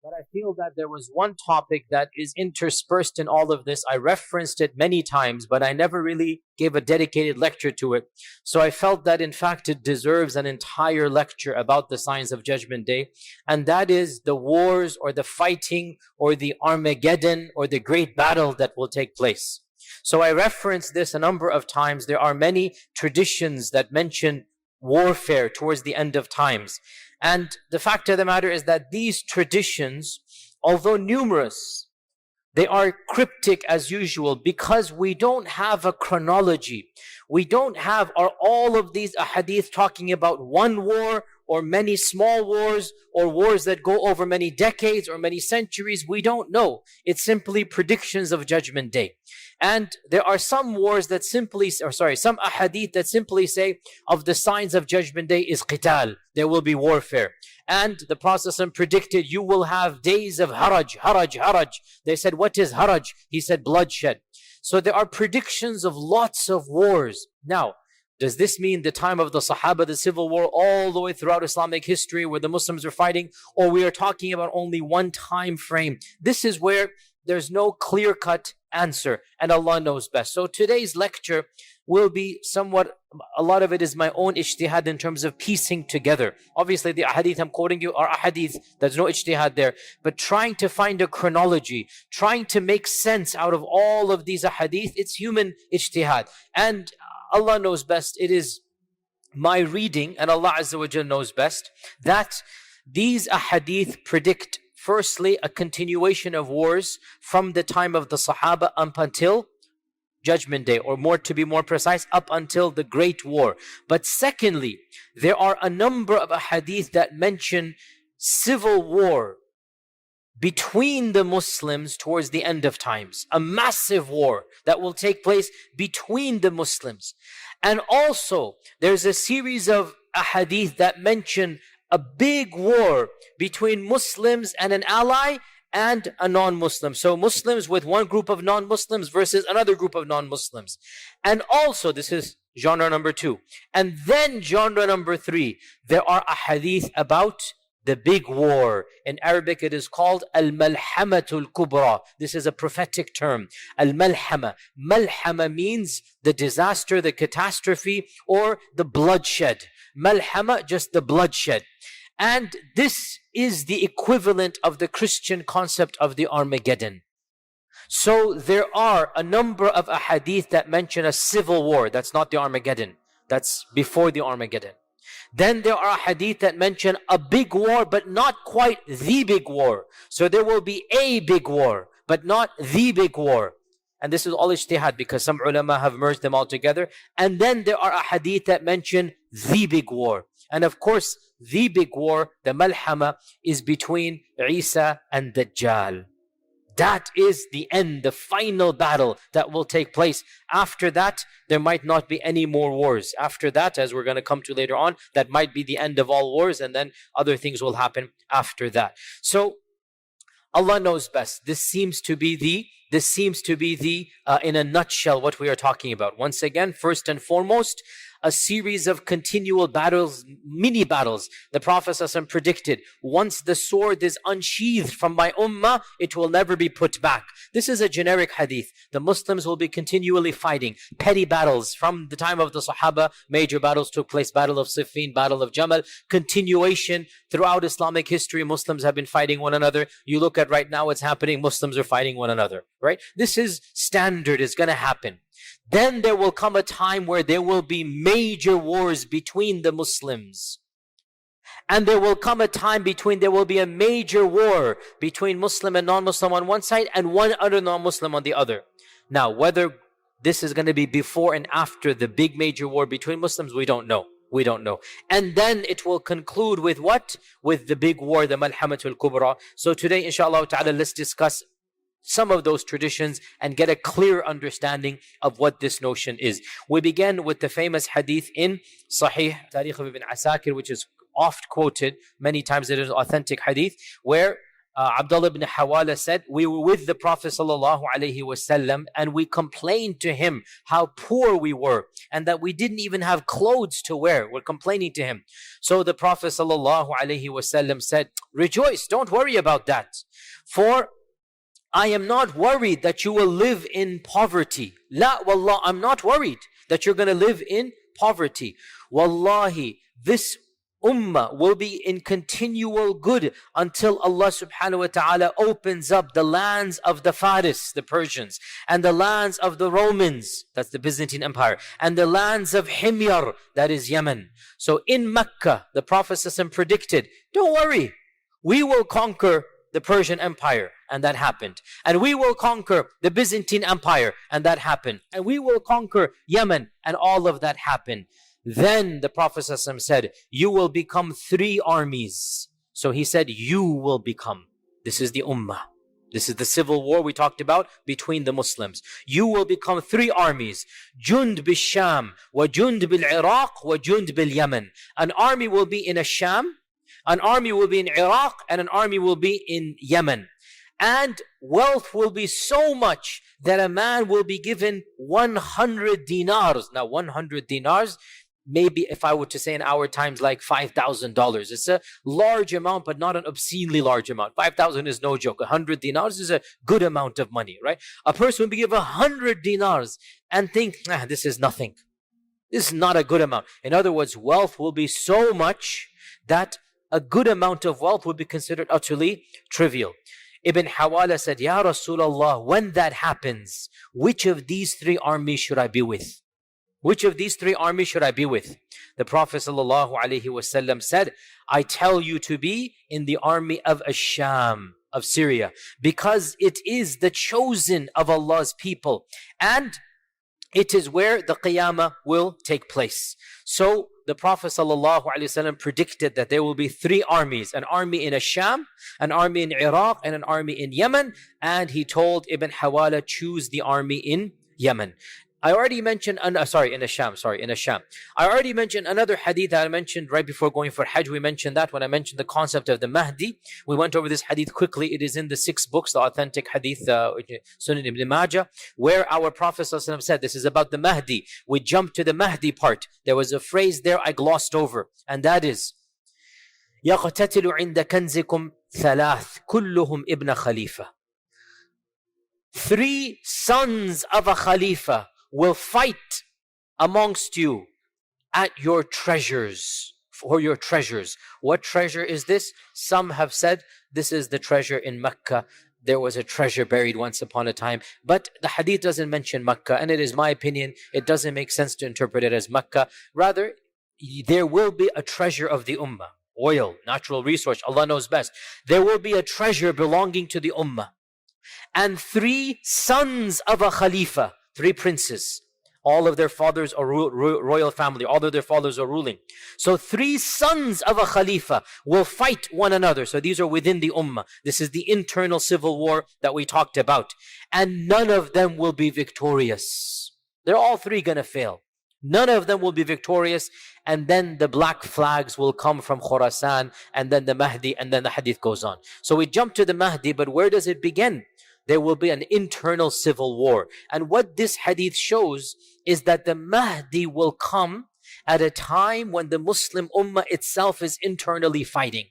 But I feel that there was one topic that is interspersed in all of this. I referenced it many times, but I never really gave a dedicated lecture to it. So I felt that in fact it deserves an entire lecture about the signs of Judgment Day. And that is the wars or the fighting or the Armageddon or the great battle that will take place. So I referenced this a number of times. There are many traditions that mention warfare towards the end of times. And the fact of the matter is that these traditions, although numerous, they are cryptic as usual because we don't have a chronology. We don't have all of these ahadith talking about one war or many small wars or wars that go over many decades or many centuries. We don't know. It's simply predictions of Judgment Day. And there are some wars that some ahadith that simply say of the signs of Judgment Day is qital. There will be warfare. And the Prophet ﷺ predicted you will have days of haraj. They said, what is haraj? He said, bloodshed. So there are predictions of lots of wars. Now, does this mean the time of the Sahaba, the civil war, all the way throughout Islamic history where the Muslims are fighting? Or we are talking about only one time frame? This is where there's no clear-cut answer, and Allah knows best. So today's lecture will be somewhat, a lot of it is my own ijtihad in terms of piecing together. Obviously the ahadith I'm quoting you are ahadith, there's no ijtihad there, but trying to find a chronology, trying to make sense out of all of these ahadith, it's human ijtihad. And Allah knows best, it is my reading, and Allah Azza wa Jal knows best, that these ahadith predict firstly a continuation of wars from the time of the Sahaba up until Judgment Day, or to be more precise, up until the Great War. But secondly, there are a number of ahadith that mention civil war between the Muslims towards the end of times. A massive war that will take place between the Muslims. And also, there's a series of ahadith that mention a big war between Muslims and an ally and a non-Muslim. So Muslims with one group of non-Muslims versus another group of non-Muslims. And also, this is genre number 2. And then genre number 3, there are ahadith about the big war. In Arabic, it is called al-Malhamatul Kubra. This is a prophetic term. Al-Malhama. Malhama means the disaster, the catastrophe, or the bloodshed. Malhama, just the bloodshed. And this is the equivalent of the Christian concept of the Armageddon. So there are a number of ahadith that mention a civil war. That's not the Armageddon. That's before the Armageddon. Then there are hadith that mention a big war, but not quite the big war. So there will be a big war, but not the big war. And this is all ijtihad because some ulama have merged them all together. And then there are hadith that mention the big war. And of course, the big war, the Malhama, is between Isa and Dajjal. That is the end, the final battle that will take place. After that, there might not be any more wars. After that, as we're going to come to later on, that might be the end of all wars, and then other things will happen after that. So, Allah knows best. This seems to be the in a nutshell, what we are talking about. Once again, first and foremost, a series of continual battles, mini battles. The Prophet ﷺ predicted, once the sword is unsheathed from my ummah, it will never be put back. This is a generic hadith. The Muslims will be continually fighting petty battles. From the time of the Sahaba, major battles took place, Battle of Siffin, Battle of Jamal, continuation throughout Islamic history. Muslims have been fighting one another. You look at right now what's happening, Muslims are fighting one another, right? This is standard, it's going to happen. Then there will come a time where there will be major wars between the Muslims. And there will come a time there will be a major war between Muslim and non-Muslim on one side and one other non-Muslim on the other. Now, whether this is going to be before and after the big major war between Muslims, we don't know. We don't know. And then it will conclude with what? With the big war, the Malhamatul Kubra. So today, inshallah ta'ala, let's discuss some of those traditions and get a clear understanding of what this notion is. We begin with the famous hadith in Sahih Tarikh of Ibn Asakir, which is oft quoted many times. It is authentic hadith where Abdullah ibn Hawala said, we were with the Prophet sallallahu alaihi wasallam and we complained to him how poor we were and that we didn't even have clothes to wear. We're complaining to him. So the Prophet sallallahu alaihi wasallam said, rejoice, don't worry about that. For I am not worried that you will live in poverty. La wallah, I'm not worried that you're going to live in poverty. Wallahi, this ummah will be in continual good until Allah subhanahu wa ta'ala opens up the lands of the Faris, the Persians, and the lands of the Romans, that's the Byzantine Empire, and the lands of Himyar, that is Yemen. So in Mecca, the Prophet ﷺ predicted, don't worry, we will conquer the Persian Empire, and that happened. And we will conquer the Byzantine Empire, and that happened. And we will conquer Yemen, and all of that happened. Then the Prophet ﷺ said, you will become 3 armies. So he said, you will become. This is the ummah. This is the civil war we talked about between the Muslims. You will become 3 armies. Jund bil Sham, wa Jund bil Iraq, wa Jund bil Yemen. An army will be in Sham, an army will be in Iraq, and an army will be in Yemen. And wealth will be so much that a man will be given 100 dinars. Now 100 dinars, maybe if I were to say in our times, like $5,000. It's a large amount, but not an obscenely large amount. 5,000 is no joke. 100 dinars is a good amount of money, right? A person will be given 100 dinars and think, this is nothing. This is not a good amount. In other words, wealth will be so much that a good amount of wealth would be considered utterly trivial. Ibn Hawala said, Ya Rasulullah, when that happens, which of these 3 armies should I be with? Which of these 3 armies should I be with? The Prophet ﷺ said, I tell you to be in the army of Ash-Sham, of Syria, because it is the chosen of Allah's people, and it is where the Qiyamah will take place. So the Prophet ﷺ predicted that there will be 3 armies, an army in Ash-Sham, an army in Iraq, and an army in Yemen. And he told Ibn Hawala, choose the army in Yemen. I already mentioned, in Ash-Sham. I already mentioned another hadith that I mentioned right before going for Hajj. We mentioned that when I mentioned the concept of the Mahdi. We went over this hadith quickly. It is in the 6 books, the authentic hadith, Sunan ibn Majah, where our Prophet ﷺ said, this is about the Mahdi. We jumped to the Mahdi part. There was a phrase there I glossed over, and that is, يَقْتَتِلُ عِنْدَ كَنْزِكُمْ ثَلَاث كُلُّهُمْ إِبْنَ خَلِيفَةٍ. 3 sons of a Khalifa will fight amongst you at your treasures, for your treasures. What treasure is this? Some have said this is the treasure in Mecca. There was a treasure buried once upon a time, but the hadith doesn't mention Mecca, and it is my opinion, it doesn't make sense to interpret it as Mecca. Rather, there will be a treasure of the ummah. Oil, natural resource, Allah knows best. There will be a treasure belonging to the ummah. And 3 sons of a Khalifa, 3 princes. All of their fathers are royal family. All of their fathers are ruling. So 3 sons of a Khalifa will fight one another. So these are within the ummah. This is the internal civil war that we talked about. And none of them will be victorious. They're all 3 going to fail. None of them will be victorious. And then the black flags will come from Khurasan, and then the Mahdi, and then the hadith goes on. So we jump to the Mahdi, but where does it begin? There will be an internal civil war. And what this hadith shows is that the Mahdi will come at a time when the Muslim ummah itself is internally fighting.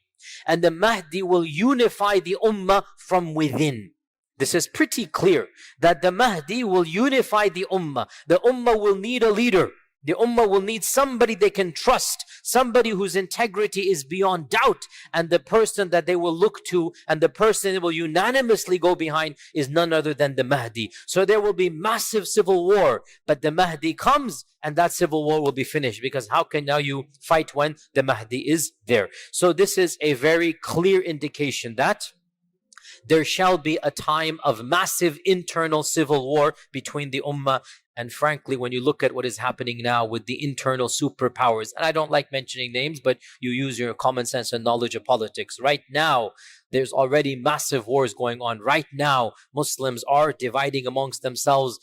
And the Mahdi will unify the ummah from within. This is pretty clear, that the Mahdi will unify the ummah. The ummah will need a leader. The ummah will need somebody they can trust, somebody whose integrity is beyond doubt, and the person that they will look to and the person they will unanimously go behind is none other than the Mahdi. So there will be massive civil war, but the Mahdi comes and that civil war will be finished, because how can now you fight when the Mahdi is there? So this is a very clear indication that there shall be a time of massive internal civil war between the ummah. And frankly, when you look at what is happening now with the internal superpowers, and I don't like mentioning names, but you use your common sense and knowledge of politics. Right now, there's already massive wars going on. Right now, Muslims are dividing amongst themselves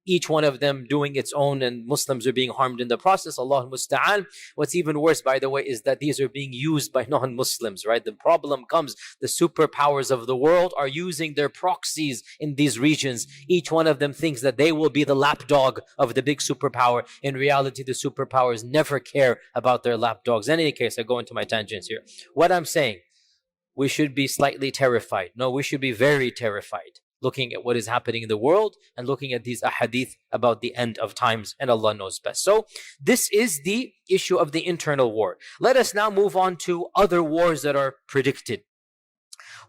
each one of them doing its own, and Muslims are being harmed in the process. Allah musta'an. What's even worse, by the way, is that these are being used by non-Muslims, right? The problem comes, the superpowers of the world are using their proxies in these regions. Each one of them thinks that they will be the lapdog of the big superpower. In reality, the superpowers never care about their lapdogs. In any case, I go into my tangents here. What I'm saying, we should be slightly terrified. No, we should be very terrified, looking at what is happening in the world and looking at these ahadith about the end of times, and Allah knows best. So this is the issue of the internal war. Let us now move on to other wars that are predicted.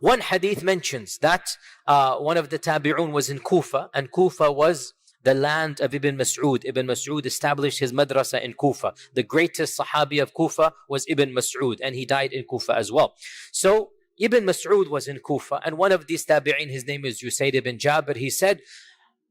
One hadith mentions that one of the tabi'un was in Kufa, and Kufa was the land of Ibn Mas'ud. Ibn Mas'ud established his madrasa in Kufa. The greatest sahabi of Kufa was Ibn Mas'ud, and he died in Kufa as well. So Ibn Mas'ud was in Kufa, and one of these tabi'in, his name is Usayd ibn Jabir, he said,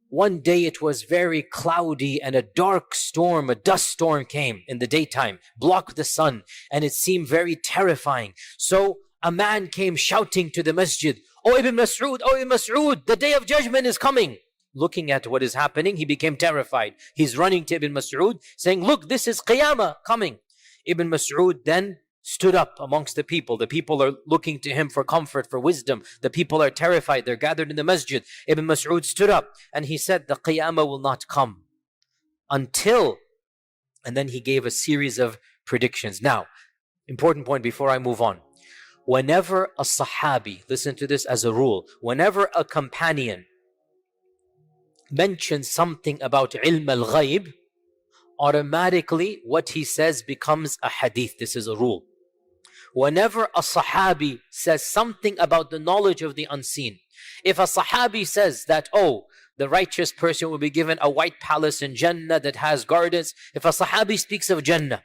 one day it was very cloudy and a dark storm, a dust storm came in the daytime, blocked the sun, and it seemed very terrifying. So a man came shouting to the masjid, "Oh Ibn Mas'ud, oh Ibn Mas'ud, the day of judgment is coming." Looking at what is happening, he became terrified. He's running to Ibn Mas'ud, saying, "Look, this is Qiyamah coming." Ibn Mas'ud then stood up amongst the people. The people are looking to him for comfort, for wisdom. The people are terrified. They're gathered in the masjid. Ibn Mas'ud stood up and he said, "The Qiyamah will not come until," and then he gave a series of predictions. Now, important point before I move on. Whenever a sahabi, listen to this as a rule, whenever a companion mentions something about ilm al-ghayb, automatically what he says becomes a hadith. This is a rule. Whenever a sahabi says something about the knowledge of the unseen, if a sahabi says that, oh, the righteous person will be given a white palace in Jannah that has gardens, if a sahabi speaks of Jannah,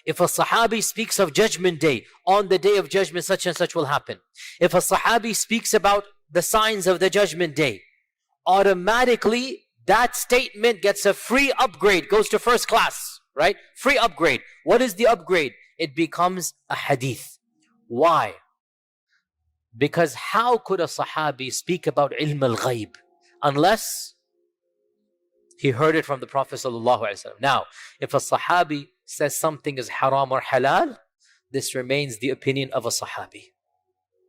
if a sahabi speaks of Judgment Day, on the day of judgment such and such will happen, if a sahabi speaks about the signs of the Judgment Day, automatically that statement gets a free upgrade, goes to first class, right? Free upgrade. What is the upgrade? It becomes a hadith. Why? Because how could a sahabi speak about ilm al-ghayb unless he heard it from the Prophet ﷺ? Now, if a sahabi says something is haram or halal, this remains the opinion of a sahabi.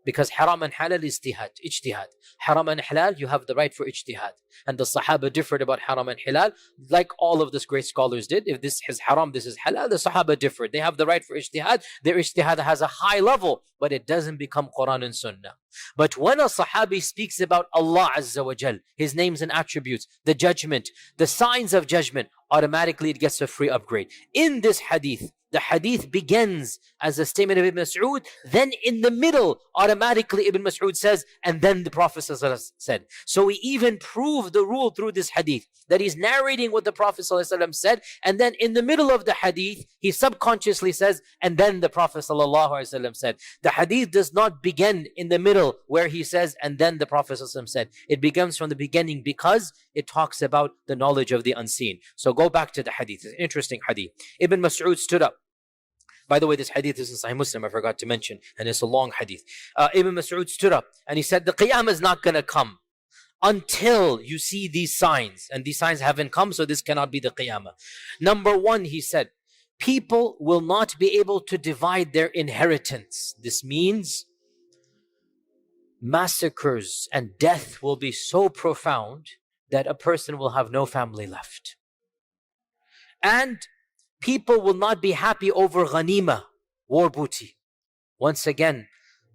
Because haram and halal is ijtihad. Haram and halal, you have the right for ijtihad. And the Sahaba differed about haram and halal, like all of this great scholars did. If this is haram, this is halal, the Sahaba differed. They have the right for ijtihad. Their ijtihad has a high level, but it doesn't become Quran and Sunnah. But when a Sahabi speaks about Allah Azza wa Jal, His names and attributes, the judgment, the signs of judgment, automatically it gets a free upgrade. In this hadith, the hadith begins as a statement of Ibn Mas'ud, then in the middle, automatically Ibn Mas'ud says, and then the Prophet said. So we even prove the rule through this hadith, that he's narrating what the Prophet said, and then in the middle of the hadith, he subconsciously says, and then the Prophet said. The hadith does not begin in the middle where he says, and then the Prophet said. It begins from the beginning because it talks about the knowledge of the unseen. So go back to the hadith. It's an interesting hadith. Ibn Mas'ud stood up. By the way, this hadith is in Sahih Muslim, I forgot to mention, and it's a long hadith. Ibn Mas'ud stood up and he said, the Qiyamah is not going to come until you see these signs. And these signs haven't come, so this cannot be the Qiyamah. Number one, he said, people will not be able to divide their inheritance. This means massacres and death will be so profound that a person will have no family left. And people will not be happy over ghanima, war booty. Once again,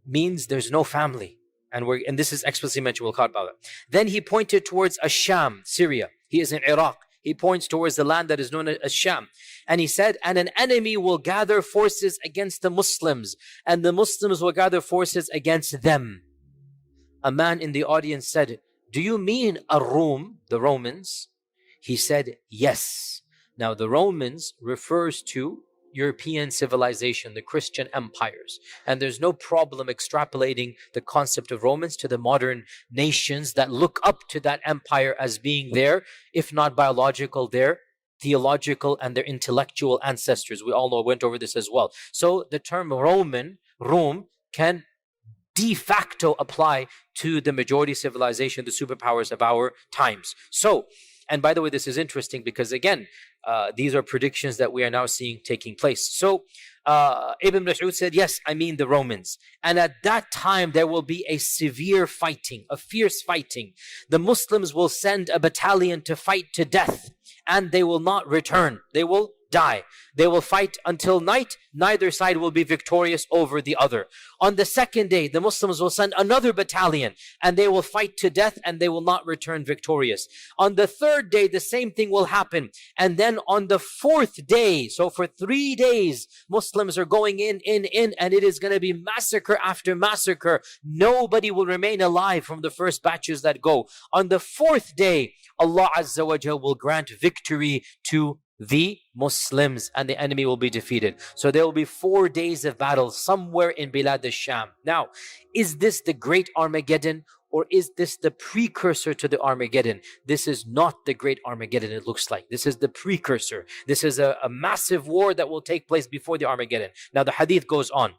means there's no family. And this is explicitly mentioned, we'll talk about it. Then he pointed towards Asham, Syria. He is in Iraq. He points towards the land that is known as Sham. And he said, and an enemy will gather forces against the Muslims, and the Muslims will gather forces against them. A man in the audience said, do you mean Ar-Rum, the Romans? He said, yes. Now the Romans refers to European civilization, the Christian empires. And there's no problem extrapolating the concept of Romans to the modern nations that look up to that empire as being their, if not biological, their theological and their intellectual ancestors. We all know, went over this as well. So the term Rome, can de facto apply to the majority civilization, the superpowers of our times. So, And by the way, this is interesting because again, these are predictions that we are now seeing taking place. So Ibn Mas'ud said, yes, I mean the Romans. And at that time, there will be a severe fighting, a fierce fighting. The Muslims will send a battalion to fight to death, and they will not return. They will die. They will fight until night. Neither side will be victorious over the other. On the second day, the Muslims will send another battalion, and they will fight to death, and they will not return victorious. On the third day, the same thing will happen. And then on the fourth day, so for 3 days, Muslims are going in, and it is going to be massacre after massacre. Nobody will remain alive from the first batches that go. On the fourth day, Allah Azza wa Jal will grant victory to the Muslims, and the enemy will be defeated. So there will be 4 days of battle somewhere in Bilad al-Sham. Now, is this the great Armageddon, or is this the precursor to the Armageddon? This is not the great Armageddon, it looks like. This is the precursor. This is a massive war that will take place before the Armageddon. Now the hadith goes on,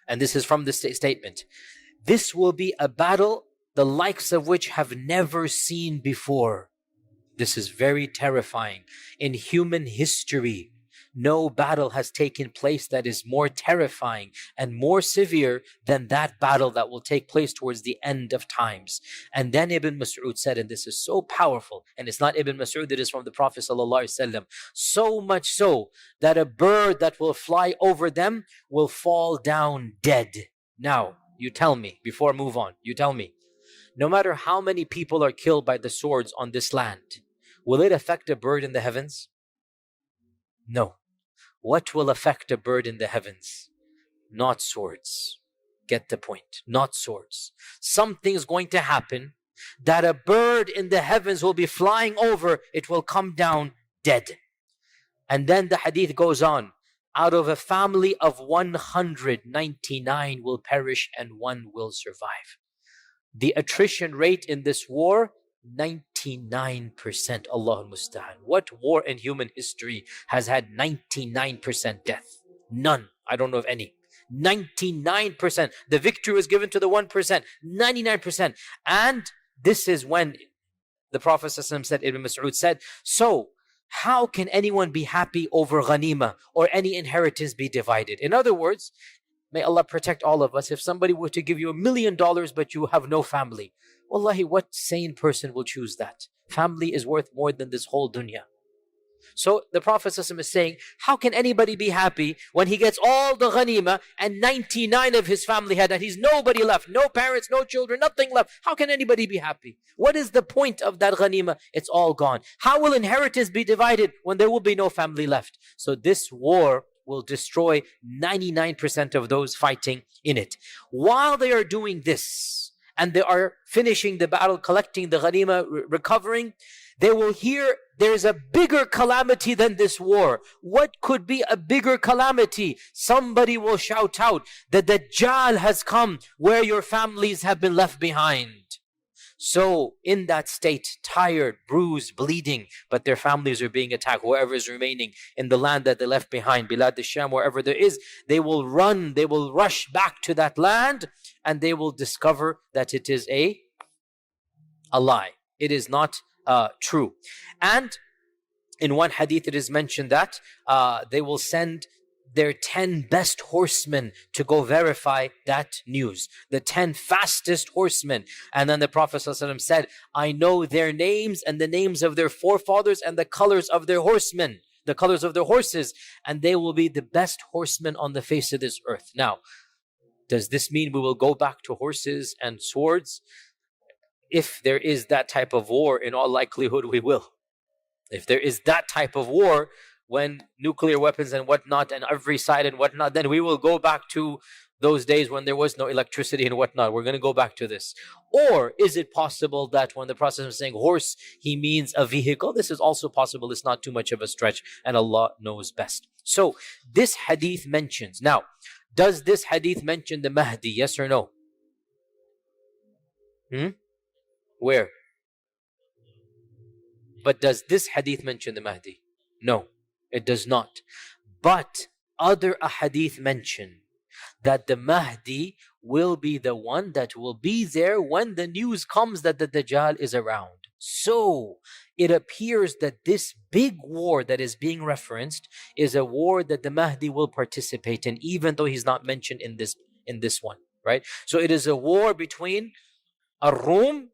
and this is from the statement. This will be a battle the likes of which have never seen before. This is very terrifying. In human history, no battle has taken place that is more terrifying and more severe than that battle that will take place towards the end of times. And then Ibn Mas'ud said, and this is so powerful, and it's not Ibn Mas'ud, it is from the Prophet ﷺ, so much so that a bird that will fly over them will fall down dead. Now, you tell me, before I move on, you tell me, no matter how many people are killed by the swords on this land, will it affect a bird in the heavens? No. What will affect a bird in the heavens? Not swords. Get the point. Not swords. Something's going to happen that a bird in the heavens will be flying over. It will come down dead. And then the hadith goes on. Out of a family of 199 will perish and 1 will survive. The attrition rate in this war, 99%. Allah al-Musta'an. What war in human history has had 99% death? None. I don't know of any. 99%. The victory was given to the 1%. 99%. And this is when the Prophet ﷺ said, Ibn Mas'ud said, so how can anyone be happy over ghanima or any inheritance be divided? In other words, may Allah protect all of us. If somebody were to give you $1 million but you have no family, wallahi, what sane person will choose that? Family is worth more than this whole dunya. So the Prophet ﷺ is saying, how can anybody be happy when he gets all the ghanima and 99 of his family had that? He's nobody left, no parents, no children, nothing left. How can anybody be happy? What is the point of that ghanima? It's all gone. How will inheritance be divided when there will be no family left? So this war will destroy 99% of those fighting in it. While they are doing this, and they are finishing the battle, collecting the ghanima, recovering, they will hear there's a bigger calamity than this war. What could be a bigger calamity? Somebody will shout out, the Dajjal has come where your families have been left behind. So in that state, tired, bruised, bleeding, but their families are being attacked, whoever is remaining in the land that they left behind, Bilad al-Sham, wherever there is, they will run, they will rush back to that land, and they will discover that it is a lie. It is not true. And in one hadith it is mentioned that they will send their 10 best horsemen to go verify that news. The 10 fastest horsemen. And then the Prophet ﷺ said, I know their names and the names of their forefathers and the colors of their horsemen, the colors of their horses, and they will be the best horsemen on the face of this earth. Now, does this mean we will go back to horses and swords? If there is that type of war, in all likelihood we will. If there is that type of war, when nuclear weapons and whatnot and every side and whatnot, then we will go back to those days when there was no electricity and whatnot. We're going to go back to this. Or is it possible that when the Prophet is saying horse, he means a vehicle? This is also possible. It's not too much of a stretch, and Allah knows best. So this hadith mentions. Now, does this hadith mention the Mahdi? Yes or no? Where? But does this hadith mention the Mahdi? No. It does not. But other ahadith mention that the Mahdi will be the one that will be there when the news comes that the Dajjal is around. So it appears that this big war that is being referenced is a war that the Mahdi will participate in, even though he's not mentioned in this one, right? So it is a war between Ar-Rum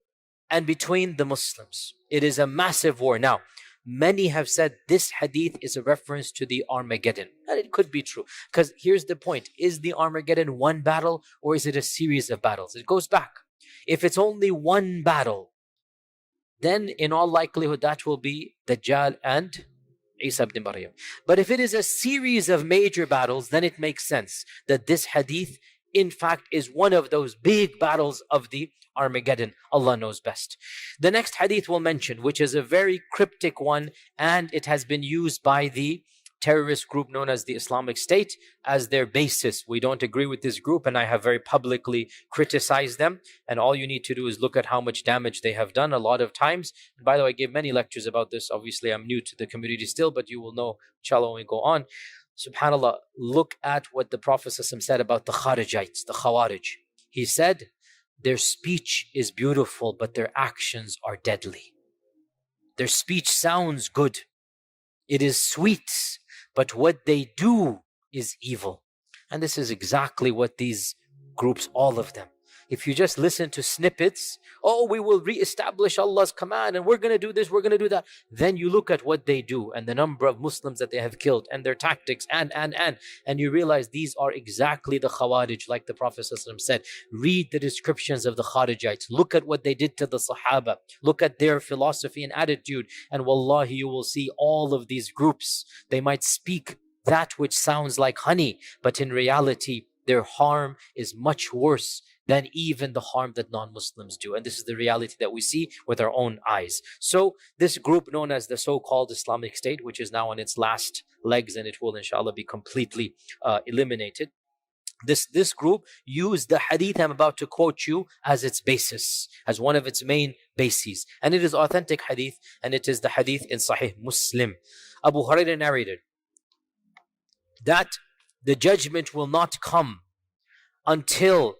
and between the Muslims. It is a massive war. Now, many have said this hadith is a reference to the Armageddon. And it could be true. Because here's the point. Is the Armageddon one battle or is it a series of battles? It goes back. If it's only one battle, then in all likelihood that will be Dajjal and Isa ibn Maryam. But if it is a series of major battles, then it makes sense that this hadith in fact is one of those big battles of the Armageddon. Allah knows best. The next hadith we'll mention, which is a very cryptic one, and it has been used by the terrorist group known as the Islamic State as their basis. We don't agree with this group, and I have very publicly criticized them. And all you need to do is look at how much damage they have done a lot of times. And by the way, I gave many lectures about this. Obviously, I'm new to the community still, but you will know, inshallah, when we go on. SubhanAllah, look at what the Prophet said about the Kharijites, the Khawarij. He said, their speech is beautiful, but their actions are deadly. Their speech sounds good. It is sweet, but what they do is evil. And this is exactly what these groups, all of them. If you just listen to snippets, oh, we will re-establish Allah's command and we're going to do this, we're going to do that. Then you look at what they do and the number of Muslims that they have killed and their tactics and you realize these are exactly the Khawarij, like the Prophet ﷺ said. Read the descriptions of the Kharijites. Look at what they did to the Sahaba. Look at their philosophy and attitude. And wallahi, you will see all of these groups. They might speak that which sounds like honey, but in reality, their harm is much worse than even the harm that non-Muslims do. And this is the reality that we see with our own eyes. So this group known as the so-called Islamic State, which is now on its last legs and it will inshallah be completely eliminated. This group used the hadith I'm about to quote you as its basis, as one of its main bases. And it is authentic hadith, and it is the hadith in Sahih Muslim. Abu Hurairah narrated that the judgment will not come until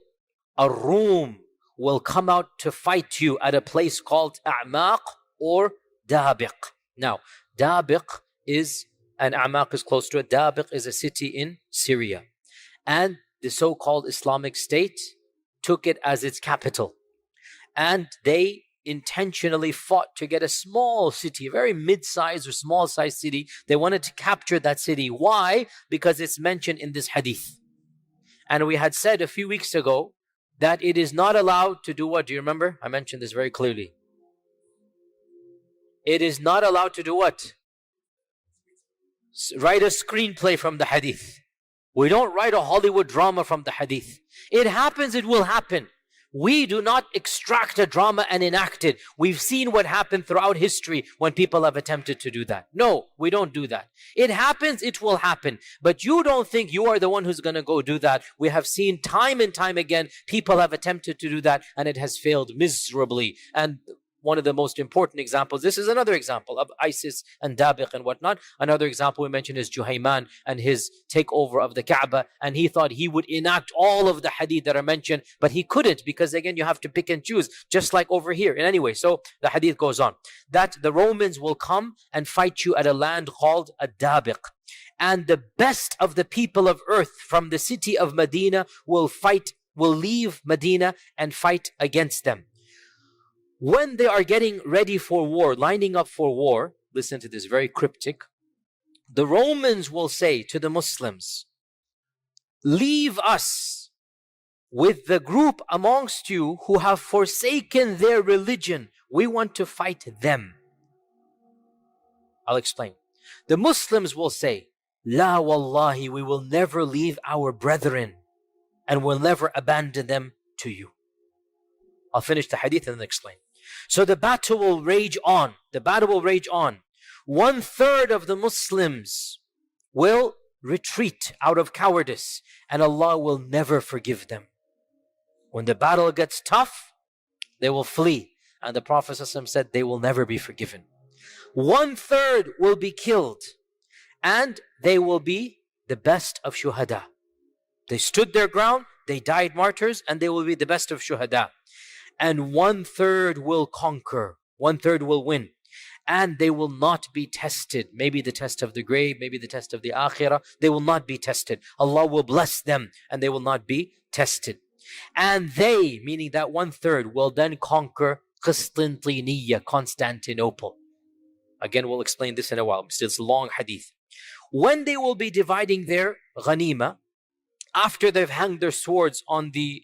a Rum will come out to fight you at a place called A'maq or Dabiq. Now, Dabiq is, and A'maq is close to it. Dabiq is a city in Syria. And the so-called Islamic State took it as its capital. And they intentionally fought to get a small city, a very mid-sized or small-sized city. They wanted to capture that city. Why? Because it's mentioned in this hadith. And we had said a few weeks ago that it is not allowed to do what? Do you remember? I mentioned this very clearly. It is not allowed to do what? Write a screenplay from the hadith. We don't write a Hollywood drama from the hadith. It happens, it will happen. We do not extract a drama and enact it. We've seen what happened throughout history when people have attempted to do that. No, we don't do that. It happens, it will happen. But you don't think you are the one who's going to go do that. We have seen time and time again, people have attempted to do that and it has failed miserably. And one of the most important examples, this is another example of ISIS and Dabiq and whatnot. Another example we mentioned is Juhayman and his takeover of the Kaaba. And he thought he would enact all of the hadith that are mentioned, but he couldn't, because again, you have to pick and choose, just like over here. And anyway, so the hadith goes on, that the Romans will come and fight you at a land called Dabiq. And the best of the people of earth from the city of Medina will leave Medina and fight against them. When they are getting ready for war, lining up for war, listen to this, very cryptic. The Romans will say to the Muslims, leave us with the group amongst you who have forsaken their religion. We want to fight them. I'll explain. The Muslims will say, La wallahi, we will never leave our brethren and will never abandon them to you. I'll finish the hadith and then explain. So the battle will rage on. The battle will rage on. 1/3 of the Muslims will retreat out of cowardice, and Allah will never forgive them. When the battle gets tough, they will flee. And the Prophet ﷺ said they will never be forgiven. 1/3 will be killed, and they will be the best of shuhada. They stood their ground, they died martyrs, and they will be the best of shuhada. And 1/3 will conquer. One third will win. And they will not be tested. Maybe the test of the grave, maybe the test of the akhirah. They will not be tested. Allah will bless them and they will not be tested. And they, meaning that one third, will then conquer Constantinople. Again, we'll explain this in a while. It's a long hadith. When they will be dividing their ghanima, after they've hung their swords on the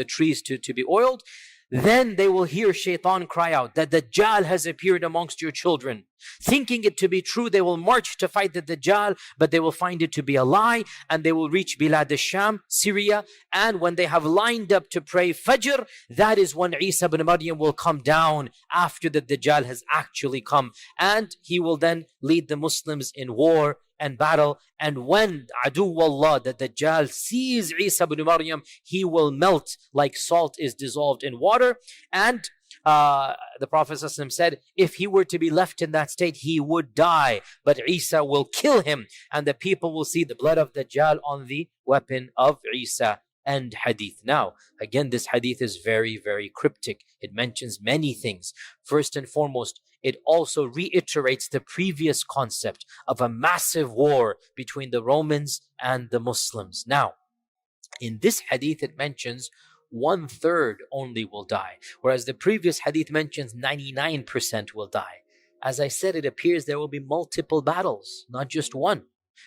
trees to be oiled, then they will hear Shaitan cry out that Dajjal has appeared amongst your children. Thinking it to be true, they will march to fight the Dajjal, but they will find it to be a lie, and they will reach Bilad al-Sham, Syria, and when they have lined up to pray Fajr, that is when Isa ibn Maryam will come down after the Dajjal has actually come, and he will then lead the Muslims in war and battle. And when Aduwallah, the Dajjal, sees Isa ibn Maryam, he will melt like salt is dissolved in water. And the Prophet ﷺ said, if he were to be left in that state, he would die, but Isa will kill him, and the people will see the blood of Dajjal on the weapon of Isa. End hadith. Now, again, this hadith is very, very cryptic. It mentions many things. First and foremost, it also reiterates the previous concept of a massive war between the Romans and the Muslims. Now, in this hadith, it mentions one third only will die, whereas the previous hadith mentions 99% will die. As I said, it appears there will be multiple battles, not just one.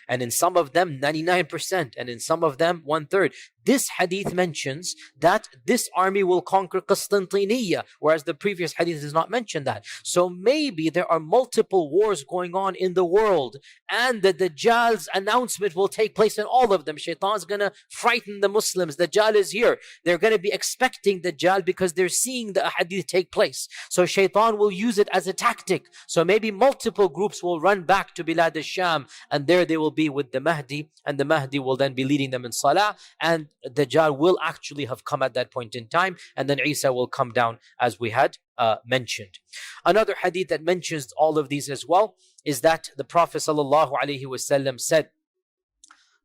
And in some of them 99%, and in some of them one third. This hadith mentions that this army will conquer Constantinople, whereas the previous hadith does not mention that. So maybe there are multiple wars going on in the world, and the Dajjal's announcement will take place in all of them. Shaitan's gonna frighten the Muslims. Dajjal is here. They're gonna be expecting Dajjal because they're seeing the hadith take place. So Shaitan will use it as a tactic. So maybe multiple groups will run back to Bilad al-Sham, and there they will be with the Mahdi, and the Mahdi will then be leading them in Salah, and Dajjal will actually have come at that point in time, and then Isa will come down as we had mentioned. Another hadith that mentions all of these as well is that the Prophet ﷺ said,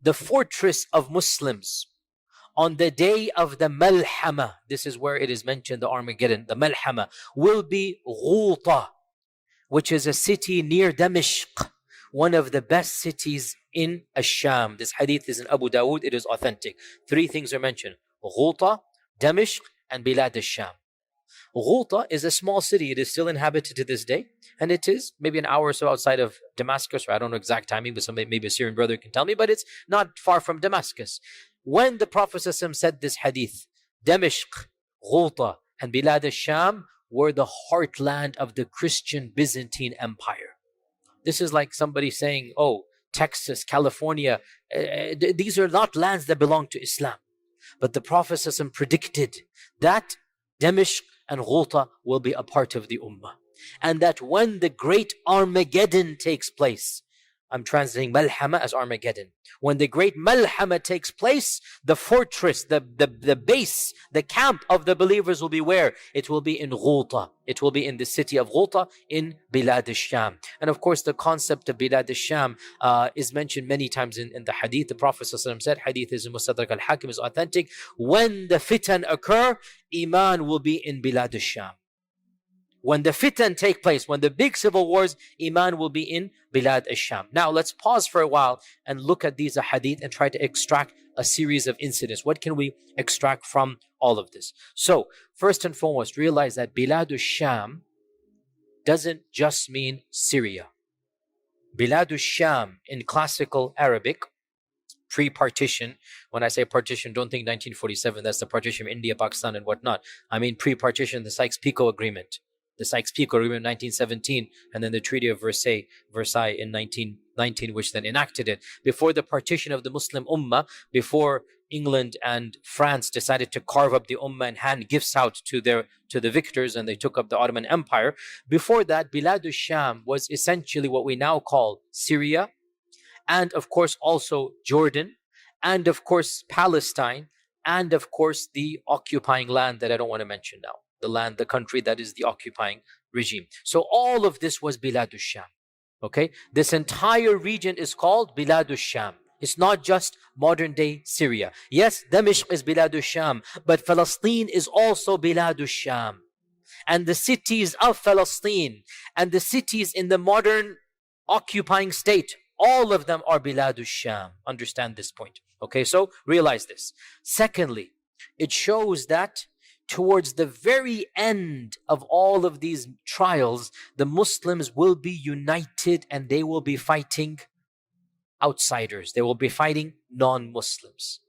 the fortress of Muslims on the day of the Malhama, this is where it is mentioned, the Armageddon, the Malhama, will be Ghuta, which is a city near Damashq, one of the best cities in Ash-Sham. This hadith is in Abu Dawood. It is authentic. Three things are mentioned: Ghuta, Damashq, and Bilad al-Sham. Ghuta is a small city. It is still inhabited to this day, and it is maybe an hour or so outside of Damascus, or I don't know exact timing, but maybe a Syrian brother can tell me, but it's not far from Damascus. When the Prophet ﷺ said this hadith, Damashq, Ghuta, and Bilad al-Sham were the heartland of the Christian Byzantine Empire. This is like somebody saying, oh, Texas, California, these are not lands that belong to Islam. But the Prophet ﷺ predicted that Damashq and Ghuta will be a part of the Ummah. And that when the great Armageddon takes place, I'm translating Malhama as Armageddon. When the great Malhama takes place, the fortress, the base, the camp of the believers will be where? It will be in Ghuta. It will be in the city of Ghuta in Bilad al-Sham. And of course, the concept of Bilad al-Sham is mentioned many times in the hadith. The Prophet ﷺ said, hadith is in Mustadrak al-Hakim, is authentic. When the fitan occur, Iman will be in Bilad al-Sham. When the fitan take place, when the big civil wars, Iman will be in Bilad al-Sham. Now let's pause for a while and look at these hadith and try to extract a series of incidents. What can we extract from all of this? So, first and foremost, realize that Bilad al-Sham doesn't just mean Syria. Bilad al-Sham in classical Arabic, pre-partition, when I say partition, don't think 1947, that's the partition of India, Pakistan and whatnot. I mean pre-partition, the Sykes-Picot Agreement. The Sykes-Picot Agreement in 1917, and then the Treaty of Versailles in 1919, which then enacted it. Before the partition of the Muslim Ummah, before England and France decided to carve up the Ummah and hand gifts out to the victors, and they took up the Ottoman Empire. Before that, Bilad al-Sham was essentially what we now call Syria, and of course also Jordan, and of course Palestine, and of course the occupying land that I don't want to mention now. The country that is the occupying regime. So all of this was Bilad al-Sham. Okay? This entire region is called Bilad al-Sham. It's not just modern day Syria. Yes, Damashq is Bilad al-Sham, but Palestine is also Bilad al-Sham. and the cities of Palestine, and the cities in the modern occupying state, all of them are Biladu Sham. Understand this point. Okay, so realize this. Secondly, it shows that towards the very end of all of these trials, the Muslims will be united and they will be fighting outsiders. They will be fighting non-Muslims.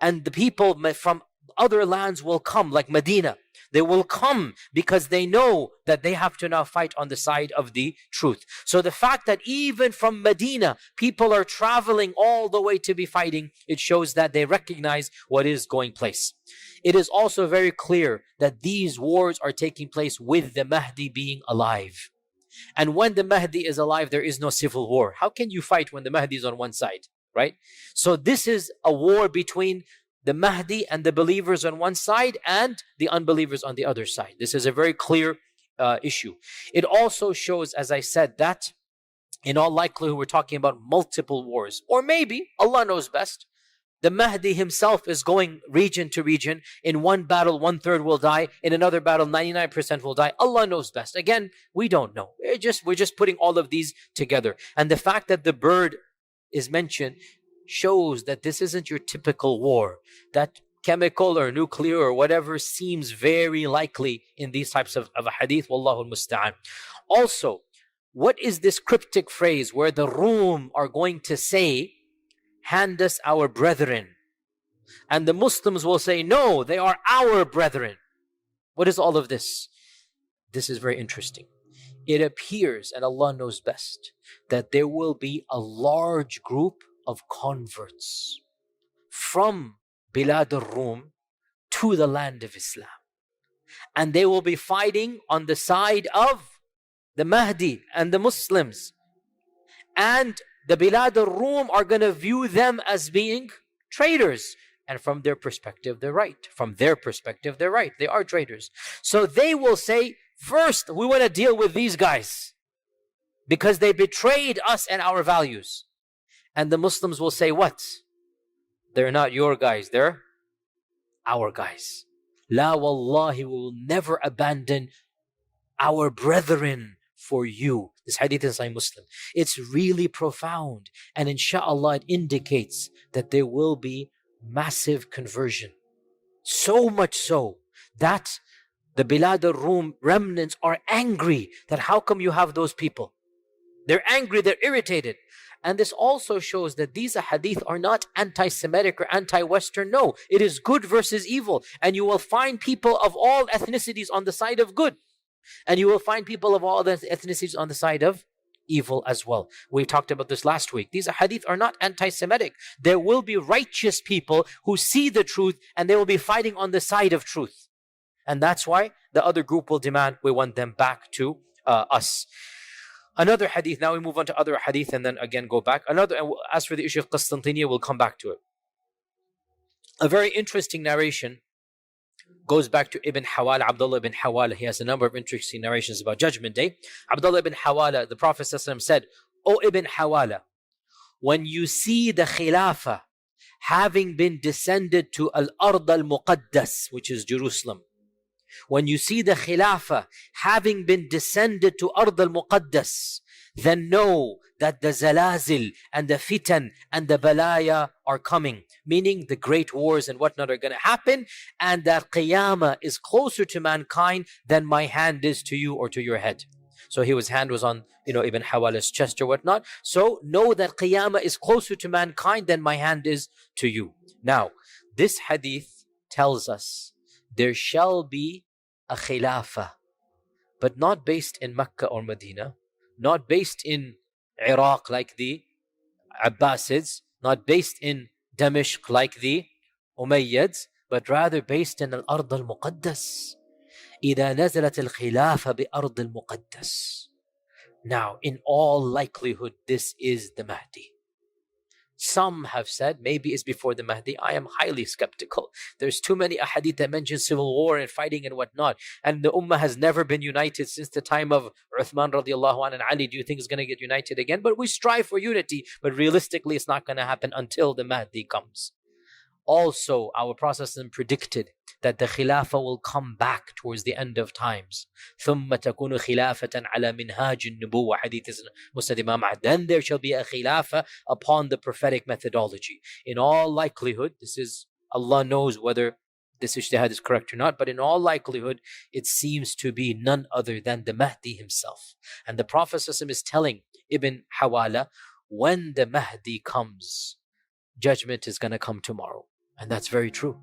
And the people from other lands will come, like Medina. They will come because they know that they have to now fight on the side of the truth. So the fact that even from Medina, people are traveling all the way to be fighting, it shows that they recognize what is going place. It is also very clear that these wars are taking place with the Mahdi being alive. And when the Mahdi is alive, there is no civil war. How can you fight when the Mahdi is on one side, right? So this is a war between the Mahdi and the believers on one side and the unbelievers on the other side. This is a very clear issue. It also shows, as I said, that in all likelihood we're talking about multiple wars. Or maybe, Allah knows best, the Mahdi himself is going region to region. In one battle, 1/3 will die. In another battle, 99% will die. Allah knows best. Again, we don't know. We're just putting all of these together. And the fact that the bird is mentioned shows that this isn't your typical war. That chemical or nuclear or whatever seems very likely in these types of a hadith. Wallahu al-musta'an. Also, what is this cryptic phrase where the Rum are going to say, hand us our brethren? And the Muslims will say, no, they are our brethren. What is all of this? This is very interesting. It appears, and Allah knows best, that there will be a large group of converts from Bilad al-Rum to the land of Islam. And they will be fighting on the side of the Mahdi and the Muslims. And the Bilad al-Rum are going to view them as being traitors. And from their perspective, they're right. From their perspective, they're right. They are traitors. So they will say, first, we want to deal with these guys because they betrayed us and our values. And the Muslims will say, what? They're not your guys, they're our guys. La wallahi, we will never abandon our brethren for you. This hadith is Sahih Muslim. It's really profound. And inshallah, it indicates that there will be massive conversion. So much so that the Bilad al-Rum remnants are angry that how come you have those people? They're angry, they're irritated. And this also shows that these hadith are not anti-Semitic or anti-Western. No, it is good versus evil. And you will find people of all ethnicities on the side of good. And you will find people of all ethnicities on the side of evil as well. We talked about this last week. These hadith are not anti-Semitic. There will be righteous people who see the truth and they will be fighting on the side of truth. And that's why the other group will demand we want them back to us. Another hadith, now we move on to other hadith and then again go back. As for the issue of Constantinople, we'll come back to it. A very interesting narration goes back to Ibn Hawala, Abdullah ibn Hawala. He has a number of interesting narrations about Judgment Day. Abdullah ibn Hawala, the Prophet ﷺ said, O Ibn Hawala, when you see the Khilafah having been descended to Al-Ard al-Muqaddas, which is Jerusalem, when you see the Khilafah having been descended to Ard al-Muqaddas, then know that the Zalazil and the Fitan and the Balaya are coming. Meaning the great wars and whatnot are going to happen, and that Qiyamah is closer to mankind than my hand is to you or to your head. So his hand was on, Ibn Hawala's chest or whatnot. So know that Qiyamah is closer to mankind than my hand is to you. Now, this hadith tells us there shall be a khilafah, but not based in Mecca or Medina, not based in Iraq like the Abbasids, not based in Damashq like the Umayyads, but rather based in Al-Ard al-Muqaddas. إذا نزلت الخلافة بأرض المقدس. Now, in all likelihood, this is the Mahdi. Some have said maybe it's before the Mahdi. I am highly skeptical. There's too many ahadith that mention civil war and fighting and whatnot. And the Ummah has never been united since the time of Uthman radiallahu anhu and Ali. Do you think it's going to get united again? But we strive for unity. But realistically, it's not going to happen until the Mahdi comes. Also, our Prophet predicted that the Khilafah will come back towards the end of times. ثُمَّ تَكُونُ خِلَافَةً عَلَى مِنْهَاجِ النُّبُوَّةِ Hadith is Musnad Imam Ahmad. Then there shall be a Khilafah upon the prophetic methodology. In all likelihood, this is, Allah knows whether this ijtihad is correct or not, but in all likelihood, it seems to be none other than the Mahdi himself. And the Prophet ﷺ is telling Ibn Hawala, when the Mahdi comes, judgment is going to come tomorrow. And that's very true.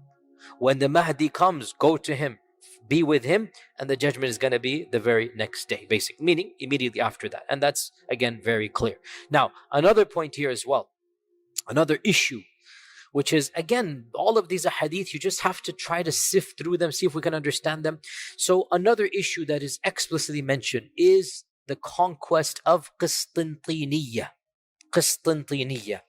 When the Mahdi comes, go to him, be with him, and the judgment is going to be the very next day, basic meaning immediately after that. And that's again very clear. Now, another point here as well, another issue, which is again, all of these hadith, you just have to try to sift through them, see if we can understand them. So another issue that is explicitly mentioned is the conquest of Qistintiniya. Qistintiniya.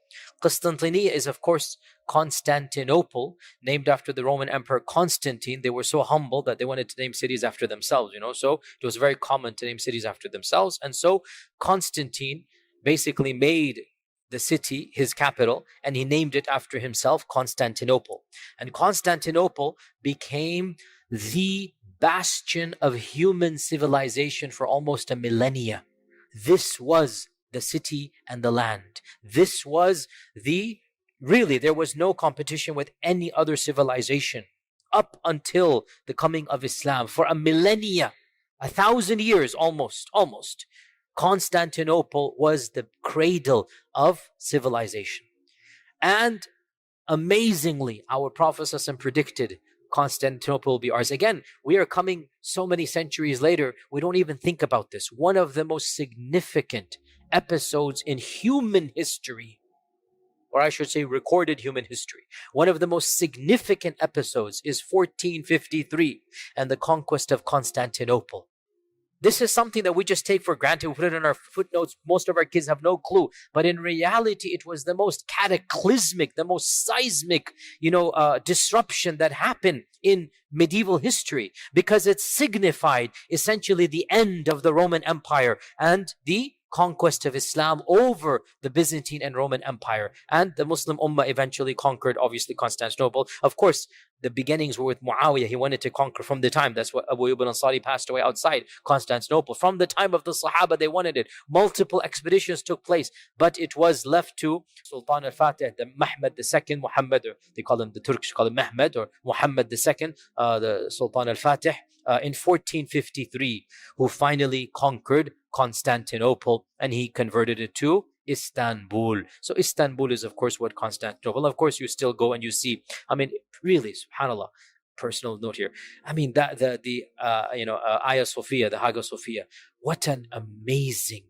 Qistintiniya is, of course, Constantinople, named after the Roman Emperor Constantine. They were so humble that they wanted to name cities after themselves, so it was very common to name cities after themselves. And so Constantine basically made the city his capital, and he named it after himself, Constantinople. And Constantinople became the bastion of human civilization for almost a millennia. This was the city and the land. This was really, there was no competition with any other civilization up until the coming of Islam. For a millennia, 1,000 years almost, Constantinople was the cradle of civilization. And amazingly, our Prophet ﷺ predicted Constantinople will be ours. Again, we are coming so many centuries later, we don't even think about this. One of the most significant episodes in human history, or I should say recorded human history. One of the most significant episodes is 1453 and the conquest of Constantinople. This is something that we just take for granted. We put it in our footnotes. Most of our kids have no clue. But in reality, it was the most cataclysmic, the most seismic, disruption that happened in medieval history, because it signified essentially the end of the Roman Empire and the conquest of Islam over the Byzantine and Roman Empire. And the Muslim Ummah eventually conquered, obviously, Constantinople. Of course, the beginnings were with Muawiyah. He wanted to conquer from the time. That's what Abu Ayyub al-Ansari passed away outside Constantinople. From the time of the Sahaba, they wanted it. Multiple expeditions took place, but it was left to Sultan al-Fatih, the Mahmud II, Muhammad, or they call him, the Turks call him Mahmud, or Muhammad II, the Sultan al-Fatih, in 1453, who finally conquered Constantinople, and he converted it to Istanbul. So Istanbul is, of course, what Constantinople. Of course, you still go and you see. I mean, really, subhanallah. Personal note here. I mean, that the Hagia Sophia, the Hagia Sophia. What an amazing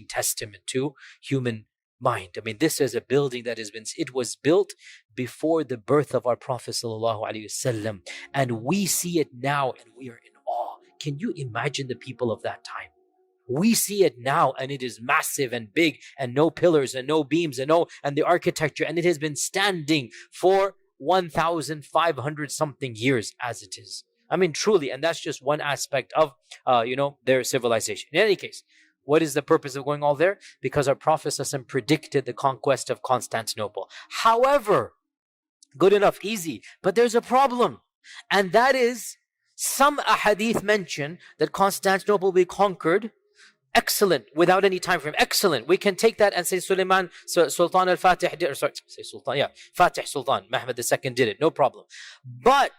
testament to human mind. I mean, this is a building that it was built before the birth of our Prophet ﷺ, and we see it now, and we are in awe. Can you imagine the people of that time? We see it now, and it is massive and big, and no pillars and no beams and the architecture, and it has been standing for 1,500 something years as it is. I mean, truly, and that's just one aspect of their civilization. In any case, what is the purpose of going all there? Because our Prophet ﷺ predicted the conquest of Constantinople. However, good enough, easy, but there's a problem, and that is some ahadith mention that Constantinople will be conquered. Excellent, without any time frame. Excellent. We can take that and say Sultan al-Fatih did, Fatih Sultan, Mahmud II did it, no problem. But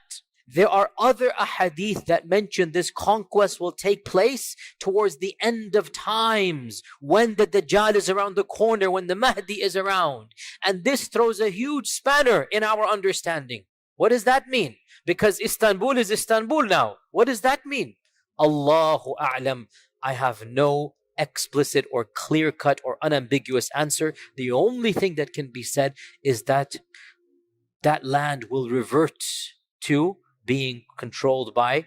there are other ahadith that mention this conquest will take place towards the end of times, when the Dajjal is around the corner, when the Mahdi is around. And this throws a huge spanner in our understanding. What does that mean? Because Istanbul is Istanbul now. What does that mean? Allahu A'lam. I have no explicit or clear-cut or unambiguous answer. The only thing that can be said is that that land will revert to being controlled by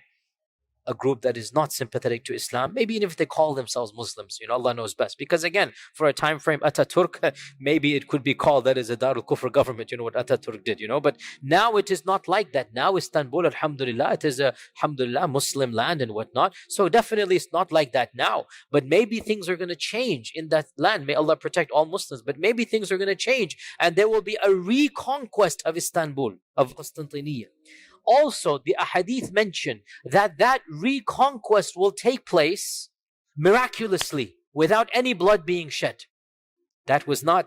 a group that is not sympathetic to Islam, maybe even if they call themselves Muslims, Allah knows best. Because again, for a time frame, Ataturk, maybe it could be called that is a Darul Kufr government, what Ataturk did, but now it is not like that. Now Istanbul, alhamdulillah, it is a, alhamdulillah, Muslim land and whatnot. So definitely it's not like that now. But maybe things are going to change in that land. May Allah protect all Muslims. But maybe things are going to change and there will be a reconquest of Istanbul, of Constantinople. Also, the ahadith mention that that reconquest will take place miraculously, without any blood being shed. That was not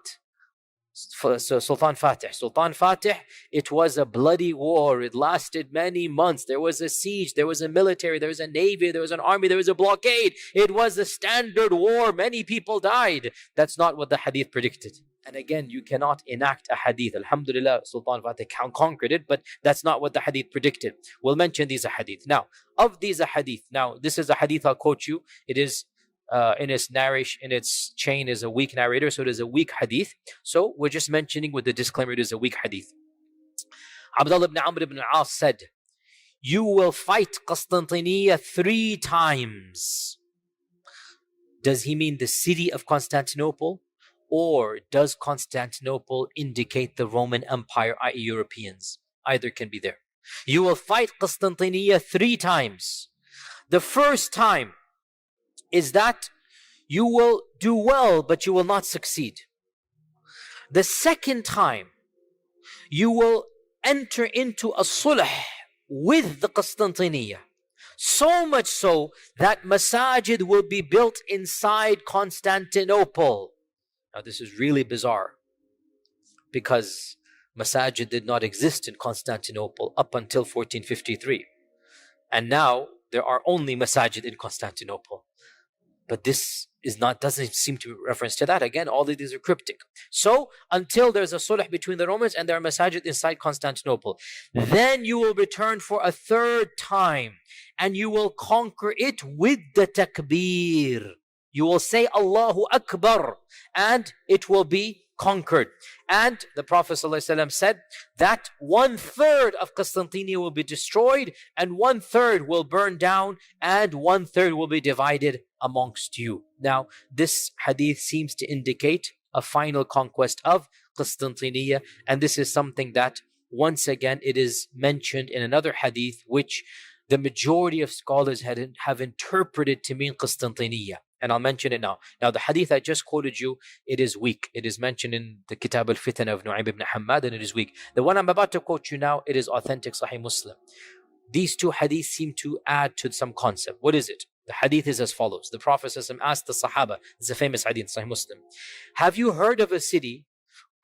Sultan Fatih. Sultan Fatih, it was a bloody war. It lasted many months. There was a siege, there was a military, there was a navy, there was an army, there was a blockade. It was a standard war. Many people died. That's not what the hadith predicted. And again, you cannot enact a hadith. Alhamdulillah, Sultan Fatih conquered it, but that's not what the hadith predicted. We'll mention these hadith. Now, of these hadith, now this is a hadith I'll quote you. It is in its narration, in its chain is a weak narrator, so it is a weak hadith. So we're just mentioning with the disclaimer it is a weak hadith. Abdullah ibn Amr ibn al-As said, "You will fight Constantinople 3 times." Does he mean the city of Constantinople? Or does Constantinople indicate the Roman Empire, i.e. Europeans? Either can be there. You will fight Constantinople 3 times. The first time is that you will do well, but you will not succeed. The second time, you will enter into a sulh with the Constantinople. So much so that masajid will be built inside Constantinople. Now this is really bizarre because masajid did not exist in Constantinople up until 1453. And now there are only masajid in Constantinople. But this doesn't seem to reference to that. Again, all of these are cryptic. So until there's a sulh between the Romans and there are masajid inside Constantinople, then you will return for a 3rd time and you will conquer it with the takbir. You will say Allahu Akbar and it will be conquered. And the Prophet ﷺ said that 1/3 of Constantinople will be destroyed and 1/3 will burn down and 1/3 will be divided amongst you. Now, this hadith seems to indicate a final conquest of Constantinople, and this is something that once again it is mentioned in another hadith which the majority of scholars have interpreted to mean Constantinople. And I'll mention it now. Now, the hadith I just quoted you, it is weak. It is mentioned in the Kitab al-Fitan of Nu'aym ibn Hammad, and it is weak. The one I'm about to quote you now, it is authentic Sahih Muslim. These 2 hadiths seem to add to some concept. What is it? The hadith is as follows. The Prophet ﷺ asked the Sahaba, it's a famous hadith, Sahih Muslim, have you heard of a city,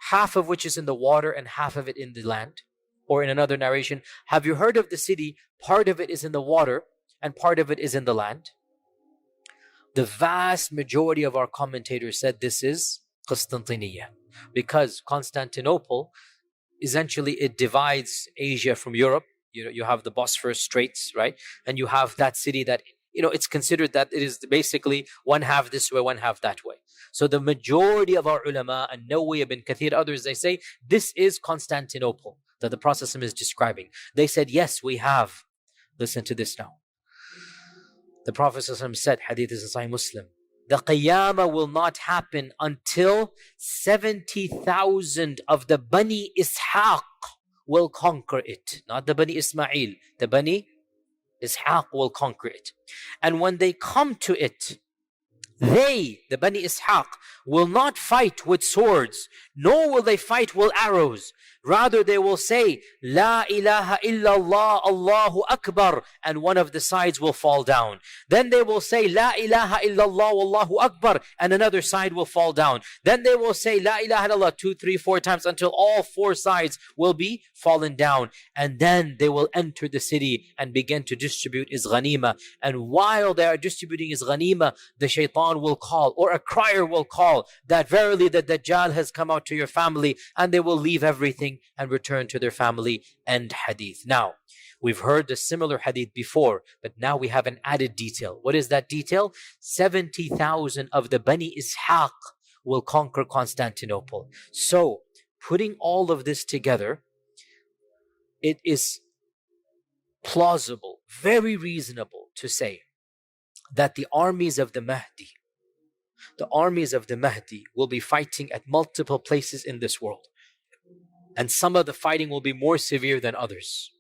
half of which is in the water and half of it in the land? Or in another narration, have you heard of the city, part of it is in the water and part of it is in the land? The vast majority of our commentators said this is Constantinople, because Constantinople, essentially it divides Asia from Europe. You have the Bosphorus Straits, right? And you have that city that, it's considered that it is basically 1/2 this way, 1/2 that way. So the majority of our ulama, and Nawawi ibn Kathir, others, they say this is Constantinople that the Prophet is describing. They said, yes, we have. Listen to this now. The Prophet said, hadith is in Sahih Muslim, the Qiyamah will not happen until 70,000 of the Bani Ishaq will conquer it. Not the Bani Ismail, the Bani Ishaq will conquer it. And when they come to it, they, the Bani Ishaq, will not fight with swords, nor will they fight with arrows. Rather, they will say, La ilaha illallah, Allahu Akbar, and one of the sides will fall down. Then they will say, La ilaha illallah, Allahu Akbar, and another side will fall down. Then they will say, La ilaha illallah, 2, 3, 4 times until all 4 sides will be fallen down. And then they will enter the city and begin to distribute his ghanima. And while they are distributing his ghanima, the shaitan will call, or a crier will call, that verily the Dajjal has come out to your family, and they will leave everything and return to their family. End hadith. Now, we've heard the similar hadith before, but now we have an added detail. What is that detail? 70,000 of the Bani Ishaq will conquer Constantinople. So, putting all of this together, it is plausible, very reasonable, to say that the armies of the Mahdi will be fighting at multiple places in this world. And some of the fighting will be more severe than others.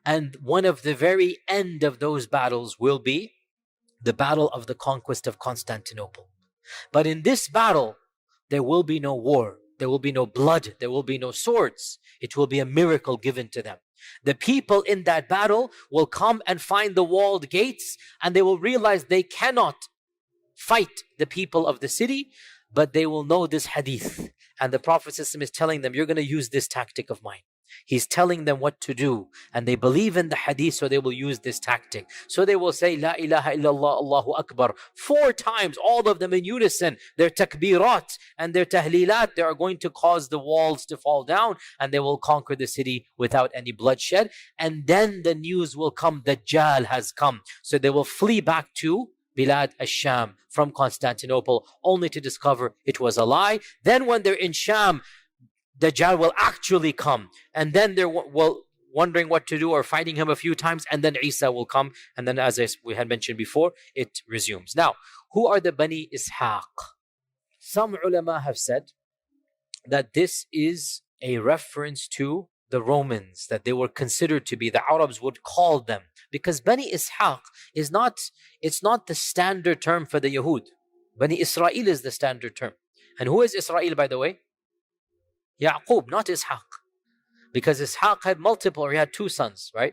And one of the very end of those battles will be the battle of the conquest of Constantinople. But in this battle, there will be no war, there will be no blood, there will be no swords. It will be a miracle given to them. The people in that battle will come and find the walled gates, and they will realize they cannot fight the people of the city, but they will know this hadith. And the Prophet is telling them, you're going to use this tactic of mine. He's telling them what to do, and they believe in the hadith, so they will use this tactic. So they will say, La ilaha illallah, Allahu Akbar, 4 times, all of them in unison. Their takbirat and their tahlilat, they are going to cause the walls to fall down, and they will conquer the city without any bloodshed. And then the news will come, Dajjal has come. So they will flee back to Bilad al-Sham from Constantinople, only to discover it was a lie. Then when they're in Sham, Dajjal will actually come, and then they're wondering what to do or fighting him a few times, and then Isa will come, and then as we had mentioned before, it resumes. Now, who are the Bani Ishaq? Some ulama have said that this is a reference to the Romans, that they were considered to be, the Arabs would call them, because Bani Ishaq is not the standard term for the Yahud. Bani Israel is the standard term. And who is Israel, by the way? Yaqub, not Ishaq. Because Ishaq had multiple, or he had 2 sons, right?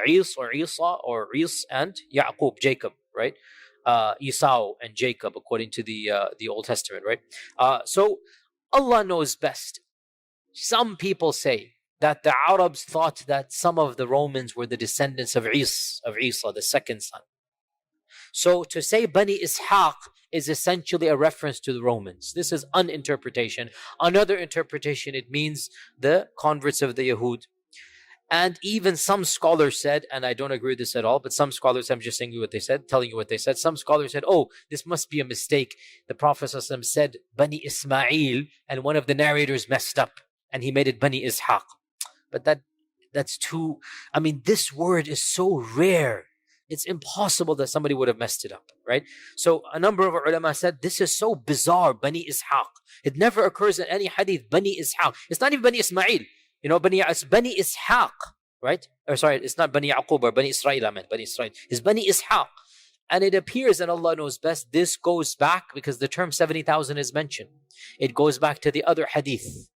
Is or Isa, or Is and Yaqub, Jacob, right? Esau and Jacob, according to the Old Testament, right? So Allah knows best. Some people say that the Arabs thought that some of the Romans were the descendants of Isa, the second son. So to say Bani Ishaq is essentially a reference to the Romans. This is one interpretation. Another interpretation, it means the converts of the Yahud. And even some scholars said, and I don't agree with this at all, but some scholars, I'm just telling you what they said. Some scholars said, oh, this must be a mistake. The Prophet ﷺ said Bani Ismail, and one of the narrators messed up, and he made it Bani Ishaq. But that's too, this word is so rare. It's impossible that somebody would have messed it up, right? So a number of ulama said, this is so bizarre, Bani Ishaq. It never occurs in any hadith, Bani Ishaq. It's not even Bani Ismail. It's Bani Ishaq, right? Or sorry, it's not Bani Yaqub or Bani Israel, I meant Bani Israel. It's Bani Ishaq. And it appears, and Allah knows best, this goes back, because the term 70,000 is mentioned. It goes back to the other hadith,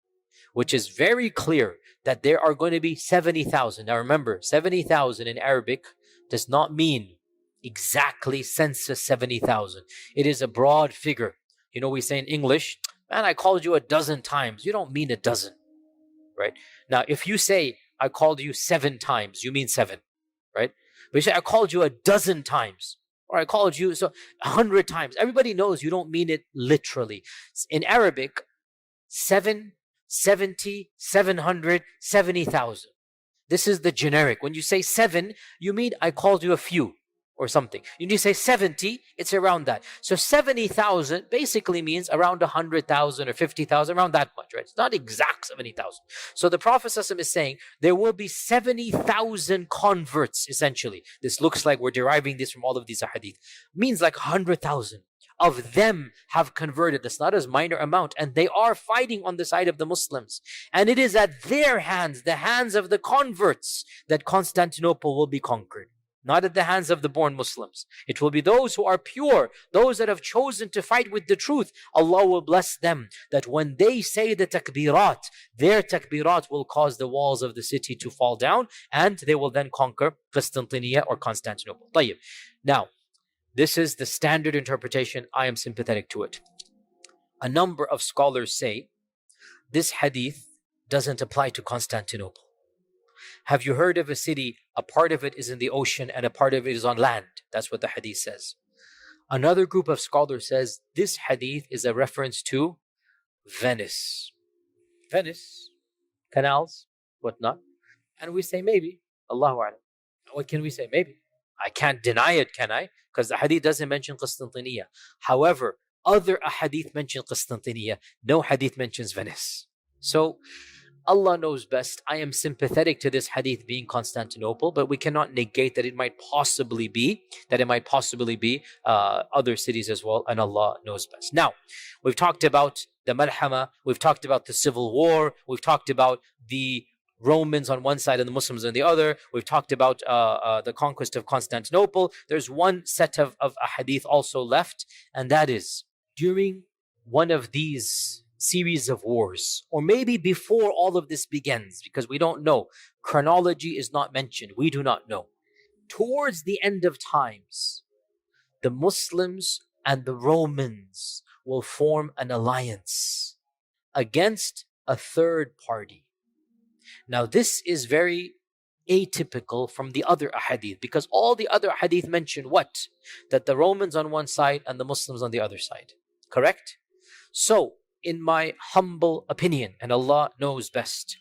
which is very clear that there are going to be 70,000. Now remember, 70,000 in Arabic does not mean exactly census 70,000. It is a broad figure. We say in English, man, I called you a dozen times. You don't mean a dozen, right? Now, if you say, I called you 7 times, you mean 7, right? But you say, I called you a dozen times, or I called you 100 times. Everybody knows you don't mean it literally. In Arabic, 7, 70, 700, 70,000. This is the generic. When you say 7, you mean I called you a few or something. When you say 70, it's around that. So 70,000 basically means around 100,000 or 50,000, around that much, right? It's not exact 70,000. So the Prophet ﷺ is saying there will be 70,000 converts, essentially. This looks like we're deriving this from all of these hadith. Means like 100,000 of them have converted. That's not a minor amount. And they are fighting on the side of the Muslims. And it is at their hands, the hands of the converts, that Constantinople will be conquered. Not at the hands of the born Muslims. It will be those who are pure, those that have chosen to fight with the truth. Allah will bless them, that when they say the takbirat, their takbirat will cause the walls of the city to fall down, and they will then conquer Constantinople or Constantinople. طيب. Now, this is the standard interpretation. I am sympathetic to it. A number of scholars say this hadith doesn't apply to Constantinople. Have you heard of a city, a part of it is in the ocean and a part of it is on land? That's what the hadith says. Another group of scholars says this hadith is a reference to Venice. Venice, canals, whatnot. And we say maybe. Allahu A'lam. What can we say? Maybe. I can't deny it, can I? Because the hadith doesn't mention Constantinople. However, other hadith mention Constantinople. No hadith mentions Venice. So Allah knows best. I am sympathetic to this hadith being Constantinople, but we cannot negate that it might possibly be other cities as well, and Allah knows best. Now, we've talked about the Malhama, we've talked about the civil war, we've talked about the Romans on one side and the Muslims on the other. We've talked about the conquest of Constantinople. There's one set of hadith also left, and that is during one of these series of wars, or maybe before all of this begins, because we don't know. Chronology is not mentioned. We do not know. Towards the end of times, the Muslims and the Romans will form an alliance against a third party. Now, this is very atypical from the other ahadith, because all the other ahadith mention what? That the Romans on one side and the Muslims on the other side. Correct? So, in my humble opinion, and Allah knows best,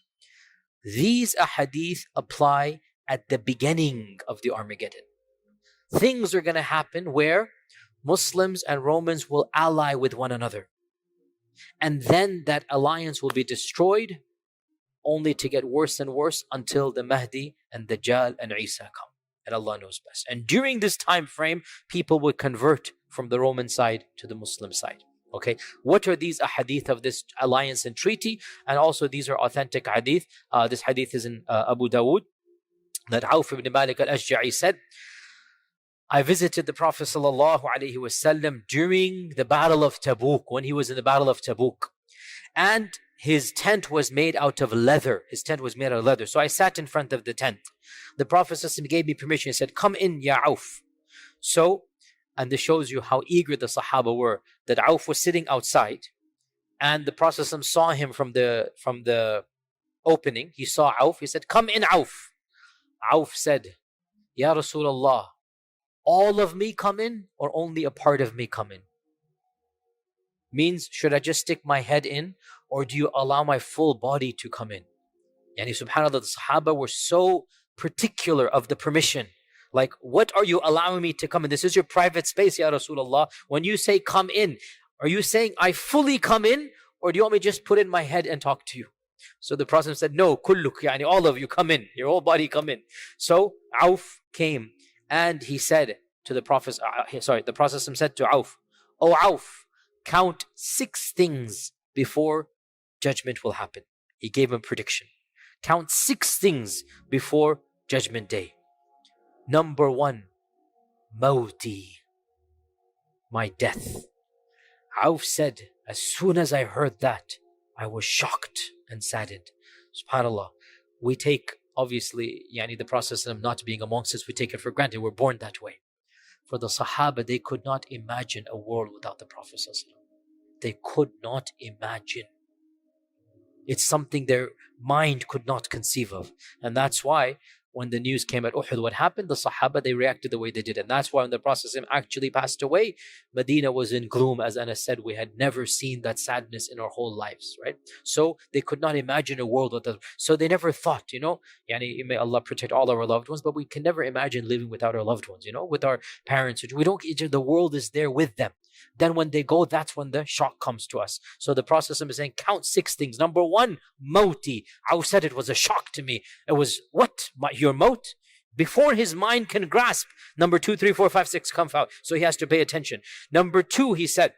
these ahadith apply at the beginning of the Armageddon. Things are going to happen where Muslims and Romans will ally with one another. And then that alliance will be destroyed, only to get worse and worse until the Mahdi and Dajjal and Isa come. And Allah knows best. And during this time frame, people will convert from the Roman side to the Muslim side. Okay, what are these ahadith of this alliance and treaty? And also these are authentic hadith. This hadith is in Abu Dawood, that Auf ibn Malik al-Ashja'i said, I visited the Prophet ﷺ during the Battle of Tabuk, when he was in the Battle of Tabuk. And his tent was made out of leather. So I sat in front of the tent. The Prophet ﷺ gave me permission. He said, come in, Ya Auf. So, and this shows you how eager the Sahaba were, that Auf was sitting outside, and the Prophet ﷺ saw him from the opening. He saw Auf. He said, come in, Auf. Auf said, Ya Rasulullah, all of me come in or only a part of me come in? Means, should I just stick my head in, or do you allow my full body to come in? Yani subhanAllah, the Sahaba were so particular of the permission. Like, what are you allowing me to come in? This is your private space, Ya Rasulullah. When you say come in, are you saying I fully come in, or do you want me to just put in my head and talk to you? So the Prophet said, no, kulluk, yani all of you come in, your whole body come in. So Auf came and he said to the Prophet, the Prophet said to Auf, O Auf, count 6 things before judgment will happen. He gave him prediction. Count 6 things before judgment day. Number 1, Mawti, my death. Auf said, as soon as I heard that, I was shocked and saddened. SubhanAllah, we take, obviously, the process of not being amongst us, we take it for granted. We're born that way. For the Sahaba, they could not imagine a world without the Prophet. They could not imagine. It's something their mind could not conceive of. And that's why when the news came at Uhud, what happened? The Sahaba, they reacted the way they did. And that's why when the Prophet actually passed away, Medina was in gloom. As Anas said, we had never seen that sadness in our whole lives, right? So they could not imagine a world without. So they never thought, may Allah protect all our loved ones, but we can never imagine living without our loved ones, with our parents. We don't, the world is there with them. Then when they go, that's when the shock comes to us. So the Prophet is saying, count 6 things. Number 1, Mawti. I said it was a shock to me. It was, what? Your maut? Before his mind can grasp. Number 2, 3, 4, 5, 6 come out. So he has to pay attention. Number 2, he said,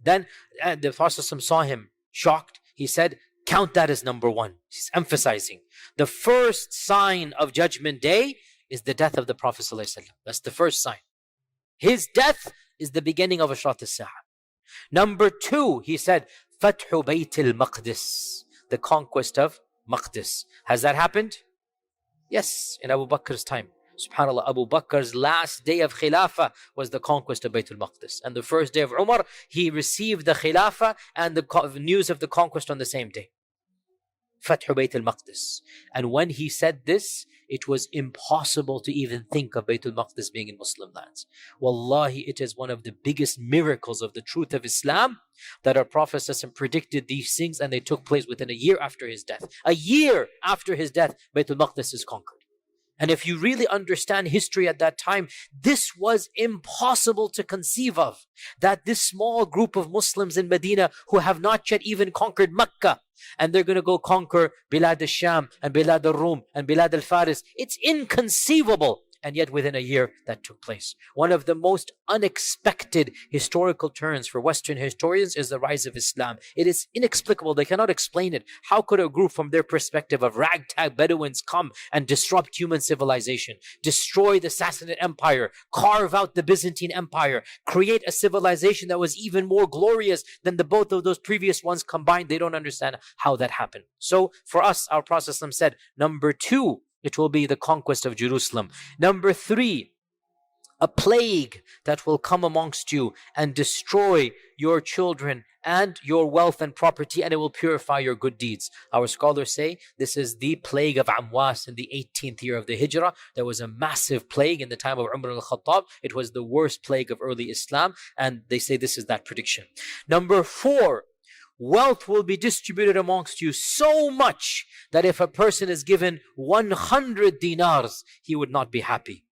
then the Prophet saw him shocked. He said, count that as number 1. He's emphasizing. The first sign of Judgment Day is the death of the Prophet ﷺ. That's the first sign. His death is the beginning of Ashrat al-Sa'ah. Number 2, he said, Fathu Bayt al-Maqdis, the conquest of Maqdis. Has that happened? Yes, in Abu Bakr's time. SubhanAllah, Abu Bakr's last day of Khilafah was the conquest of Bayt al-Maqdis. And the first day of Umar, he received the Khilafah and the news of the conquest on the same day. Fathu Bayt al-Maqdis. And when he said this, it was impossible to even think of Bayt al-Maqdis being in Muslim lands. Wallahi, it is one of the biggest miracles of the truth of Islam that our Prophet predicted these things, and they took place within a year after his death. A year after his death, Bayt al-Maqdis is conquered. And if you really understand history at that time, this was impossible to conceive of. That this small group of Muslims in Medina who have not yet even conquered Mecca, and they're going to go conquer Bilad al-Sham and Bilad al-Rum and Bilad al-Faris. It's inconceivable. And yet within a year that took place. One of the most unexpected historical turns for Western historians is the rise of Islam. It is inexplicable. They cannot explain it. How could a group from their perspective of ragtag Bedouins come and disrupt human civilization, destroy the Sassanid Empire, carve out the Byzantine Empire, create a civilization that was even more glorious than the both of those previous ones combined? They don't understand how that happened. So for us, our Prophet said, number 2, it will be the conquest of Jerusalem. Number 3, a plague that will come amongst you and destroy your children and your wealth and property, and it will purify your good deeds. Our scholars say this is the plague of Amwas in the 18th year of the Hijrah. There was a massive plague in the time of Umar al-Khattab. It was the worst plague of early Islam, and they say this is that prediction. Number 4, wealth will be distributed amongst you so much that if a person is given 100 dinars, he would not be happy.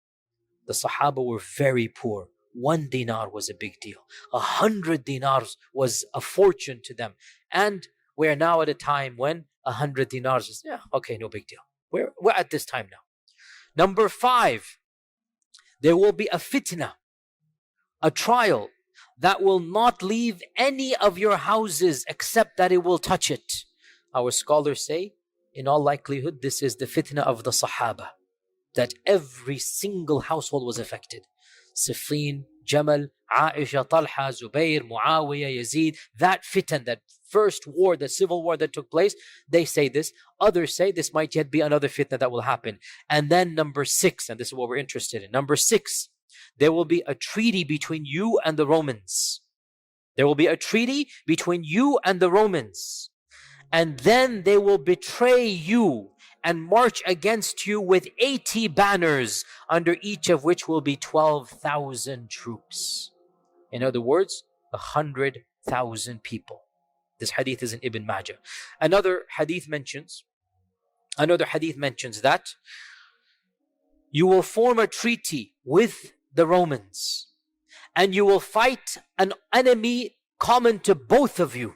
The Sahaba were very poor. 1 dinar was a big deal. 100 dinars was a fortune to them. And we're now at a time when 100 dinars is, okay, no big deal. We're at this time now. Number 5, there will be a fitna, a trial, that will not leave any of your houses except that it will touch it. Our scholars say, in all likelihood, this is the fitna of the Sahaba, that every single household was affected. Siffin, Jamal, Aisha, Talha, Zubair, Muawiyah, Yazid, that fitan, that first war, the civil war that took place, they say this. Others say this might yet be another fitna that will happen. And then number 6, and this is what we're interested in. Number 6, there will be a treaty between you and the Romans. There will be a treaty between you and the Romans. And then they will betray you and march against you with 80 banners, under each of which will be 12,000 troops. In other words, 100,000 people. This hadith is in Ibn Majah. Another hadith mentions that you will form a treaty with the Romans, and you will fight an enemy common to both of you.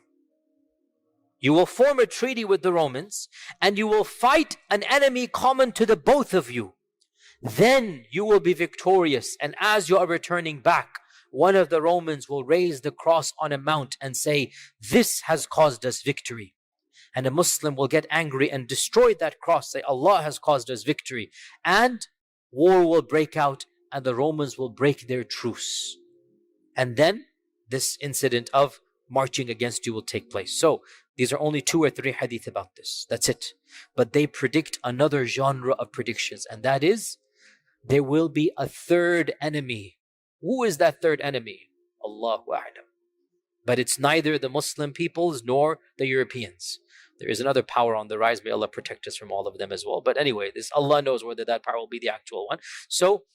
You will form a treaty with the Romans, and you will fight an enemy common to the both of you. Then you will be victorious, and as you are returning back, one of the Romans will raise the cross on a mount and say, "This has caused us victory." And a Muslim will get angry and destroy that cross, say, "Allah has caused us victory." And war will break out, and the Romans will break their truce. And then this incident of marching against you will take place. So these are only 2 or 3 hadith about this. That's it. But they predict another genre of predictions, and that is, there will be a third enemy. Who is that third enemy? Allahu A'lam. But it's neither the Muslim peoples nor the Europeans. There is another power on the rise. May Allah protect us from all of them as well. But anyway, this Allah knows whether that power will be the actual one. So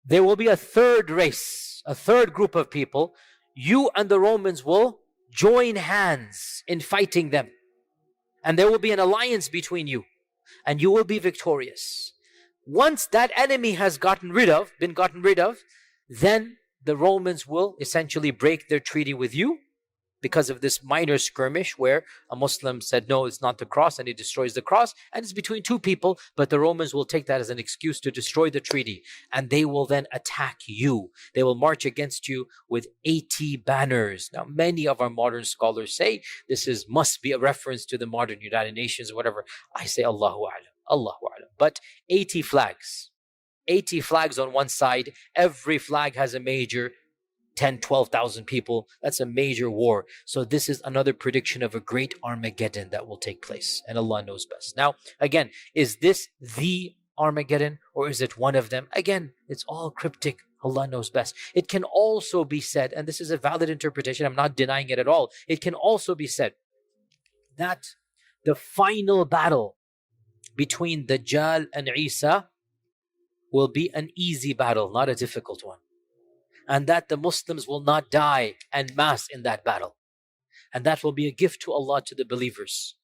there will be a third race, a third group of people. You and the Romans will join hands in fighting them. And there will be an alliance between you. And you will be victorious. Once that enemy has been gotten rid of, then the Romans will essentially break their treaty with you because of this minor skirmish where a Muslim said, "No, it's not the cross," and he destroys the cross, and it's between 2 people, but the Romans will take that as an excuse to destroy the treaty, and they will then attack you. They will march against you with 80 banners. Now, many of our modern scholars say this must be a reference to the modern United Nations or whatever. I say Allahu A'lam, Allahu A'lam. But 80 flags. 80 flags on one side. Every flag has a major 10, 12,000 people. That's a major war. So this is another prediction of a great Armageddon that will take place. And Allah knows best. Now, again, is this the Armageddon or is it one of them? Again, it's all cryptic. Allah knows best. It can also be said, and this is a valid interpretation, I'm not denying it at all. It can also be said that the final battle between Dajjal and Isa will be an easy battle, not a difficult one. And that the Muslims will not die en masse in that battle. And that will be a gift to Allah to the believers.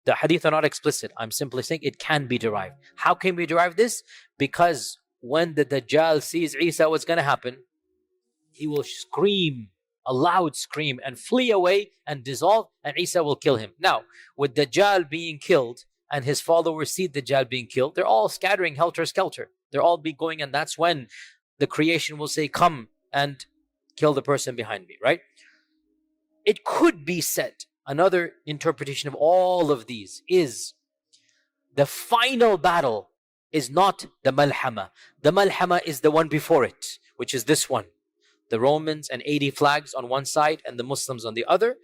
The hadith are not explicit. I'm simply saying it can be derived. How can we derive this? Because when the Dajjal sees Isa, what's going to happen? He will scream, a loud scream, and flee away and dissolve, and Isa will kill him. Now, with Dajjal being killed and his followers see Dajjal being killed, they're all scattering helter-skelter. They're all be going, and that's when the creation will say, come and kill the person behind me, right? It could be said, another interpretation of all of these is the final battle is not the Malhama. The Malhama is the one before it, which is this one. The Romans and 80 flags on one side and the Muslims on the other.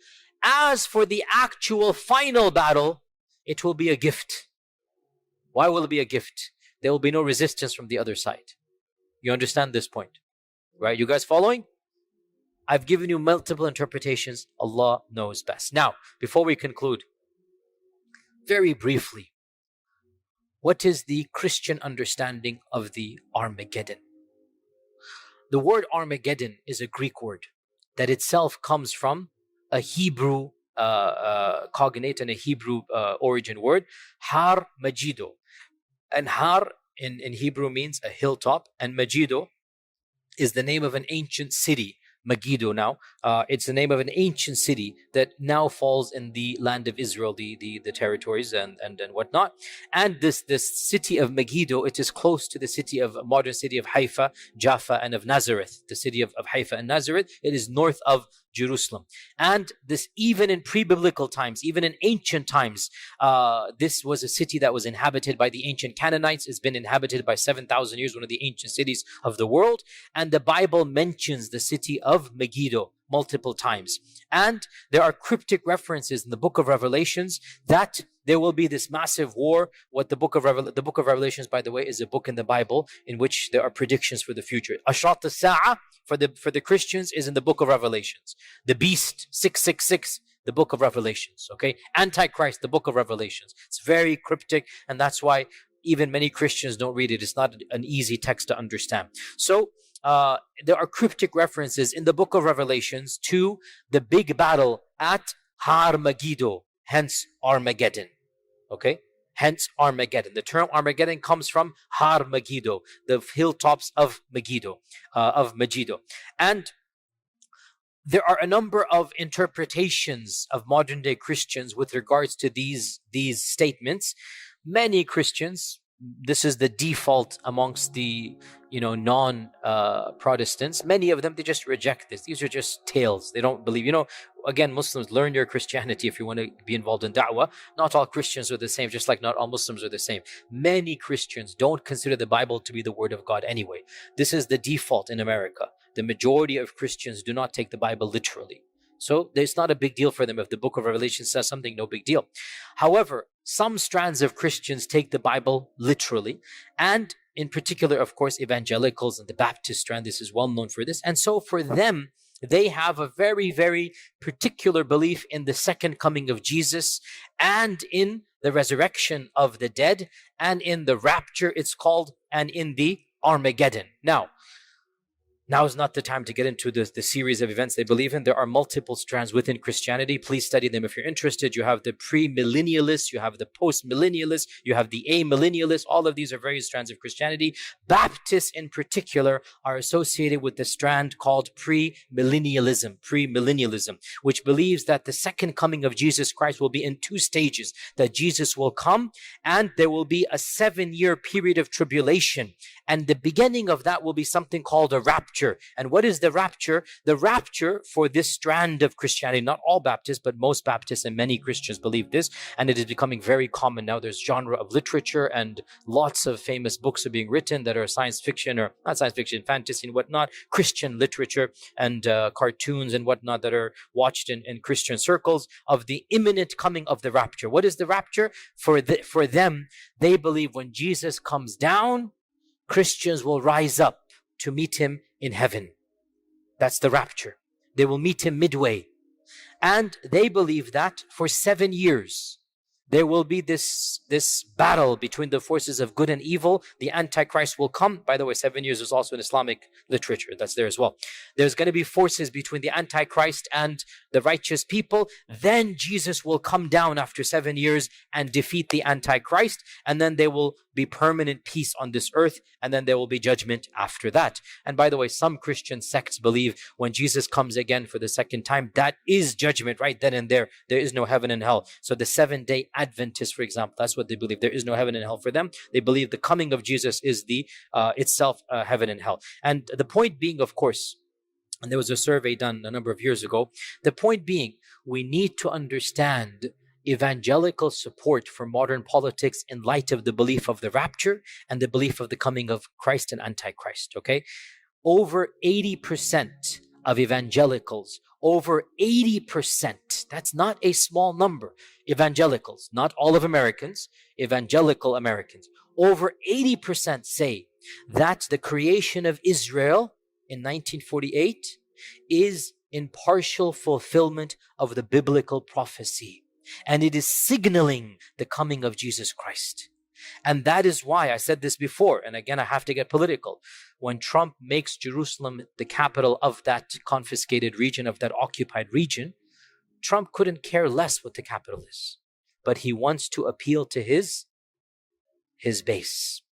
As for the actual final battle, it will be a gift. Why will it be a gift? There will be no resistance from the other side. You understand this point, right? You guys following? I've given you multiple interpretations. Allah knows best. Now, before we conclude, very briefly, what is the Christian understanding of the Armageddon? The word Armageddon is a Greek word that itself comes from a Hebrew cognate and a Hebrew origin word, Har Majido. And Har in Hebrew means a hilltop, and Majido is the name of an ancient city. Megiddo now. It's the name of an ancient city that now falls in the land of Israel, the territories and whatnot. And this city of Megiddo, it is close to the city of modern city of Haifa, Jaffa, and of Nazareth. The city of Haifa and Nazareth. It is north of Jerusalem. And this, even in pre-biblical times, even in ancient times, this was a city that was inhabited by the ancient Canaanites. It's been inhabited by 7,000 years, one of the ancient cities of the world. And the Bible mentions the city of Megiddo multiple times. And there are cryptic references in the book of Revelations that there will be this massive war. What the book of Revelations, by the way, is a book in the Bible in which there are predictions for the future. Ashrat al-Sa'a for the Christians is in the book of Revelations. The beast 666, the book of Revelations. Okay, Antichrist, the book of Revelations. It's very cryptic, and that's why even many Christians don't read it. It's not an easy text to understand. So there are cryptic references in the book of Revelations to the big battle at Har Megiddo, hence Armageddon. Okay, hence Armageddon. The term Armageddon comes from Har Megiddo, the hilltops of Megiddo, and there are a number of interpretations of modern day Christians with regards to these statements. Many Christians, this is the default amongst the non-Protestants. Many of them, they just reject this. These are just tales. They don't believe. Again, Muslims, learn your Christianity if you want to be involved in da'wah. Not all Christians are the same, just like not all Muslims are the same. Many Christians don't consider the Bible to be the word of God anyway. This is the default in America. The majority of Christians do not take the Bible literally. So it's not a big deal for them. If the book of Revelation says something, no big deal. However, some strands of Christians take the Bible literally. And in particular, of course, evangelicals and the Baptist strand, this is well known for this. And so for them, they have a very, very particular belief in the second coming of Jesus and in the resurrection of the dead and in the rapture, it's called, and in the Armageddon. Now is not the time to get into the series of events they believe in. There are multiple strands within Christianity. Please study them if you're interested. You have the pre-millennialists, you have the post-millennialists, you have the amillennialists. All of these are various strands of Christianity. Baptists in particular are associated with the strand called premillennialism, which believes that the second coming of Jesus Christ will be in two stages, that Jesus will come and there will be a 7-year period of tribulation. And the beginning of that will be something called a rapture. And what is the rapture? The rapture for this strand of Christianity, not all Baptists, but most Baptists and many Christians believe this, and it is becoming very common now. There's genre of literature and lots of famous books are being written that are science fiction, or not science fiction, fantasy and whatnot, Christian literature and cartoons and whatnot that are watched in Christian circles of the imminent coming of the rapture. What is the rapture? For them, they believe when Jesus comes down, Christians will rise up to meet him in heaven. That's the rapture. They will meet him midway. And they believe that for 7 years, There will be this battle between the forces of good and evil. The Antichrist will come. By the way, 7 years is also in Islamic literature. That's there as well. There's going to be forces between the Antichrist and the righteous people. Then Jesus will come down after 7 years and defeat the Antichrist. And then there will be permanent peace on this earth. And then there will be judgment after that. And by the way, some Christian sects believe when Jesus comes again for the second time, that is judgment right then and there. There is no heaven and hell. So the 7-day Adventists, for example, that's what they believe. There is no heaven and hell for them. They believe the coming of Jesus is the itself heaven and hell. And the point being, of course, and there was a survey done a number of years ago, the point being, we need to understand evangelical support for modern politics in light of the belief of the rapture and the belief of the coming of Christ and Antichrist, okay? Over 80% of evangelicals, over 80%, that's not a small number, evangelicals, not all of Americans, evangelical Americans, over 80% say that the creation of Israel in 1948 is in partial fulfillment of the biblical prophecy. And it is signaling the coming of Jesus Christ. And that is why I said this before, and again, I have to get political. When Trump makes Jerusalem the capital of that confiscated region, of that occupied region, Trump couldn't care less what the capital is. But he wants to appeal to his base.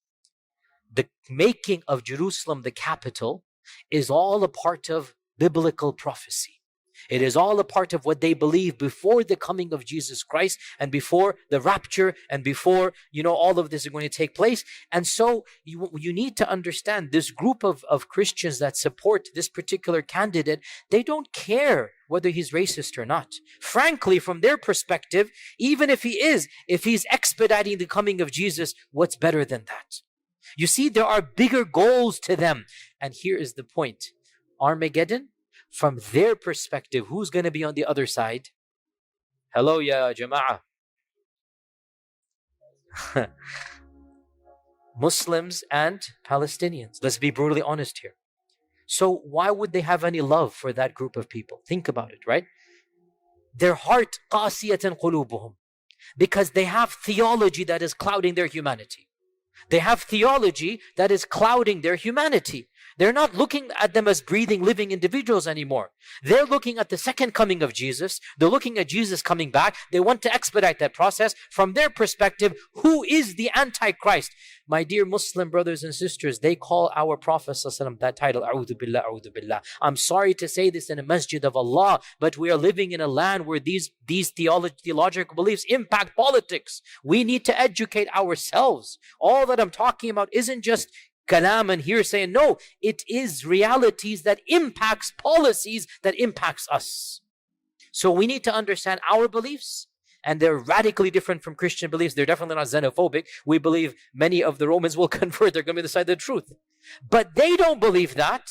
The making of Jerusalem the capital is all a part of biblical prophecy. It is all a part of what they believe before the coming of Jesus Christ and before the rapture and before, all of this is going to take place. And so you need to understand this group of Christians that support this particular candidate, they don't care whether he's racist or not. Frankly, from their perspective, even if he's expediting the coming of Jesus, what's better than that? You see, there are bigger goals to them. And here is the point. Armageddon, from their perspective, who's going to be on the other side? Hello, ya jama'ah. Muslims and Palestinians. Let's be brutally honest here. So why would they have any love for that group of people? Think about it, right? Their heart, qasiyatan qulubuhum, because they have theology that is clouding their humanity. They have theology that is clouding their humanity. They're not looking at them as breathing, living individuals anymore. They're looking at the second coming of Jesus. They're looking at Jesus coming back. They want to expedite that process. From their perspective, who is the Antichrist? My dear Muslim brothers and sisters, they call our Prophet ﷺ that title, A'udhu Billah, A'udhu Billah. I'm sorry to say this in a masjid of Allah, but we are living in a land where these theological beliefs impact politics. We need to educate ourselves. All that I'm talking about isn't just kalam and hearsay. No, it is realities that impacts policies that impacts us. So we need to understand our beliefs, and they're radically different from Christian beliefs. They're definitely not xenophobic. We believe many of the Romans will convert. They're going to be on the side of the truth. But they don't believe that.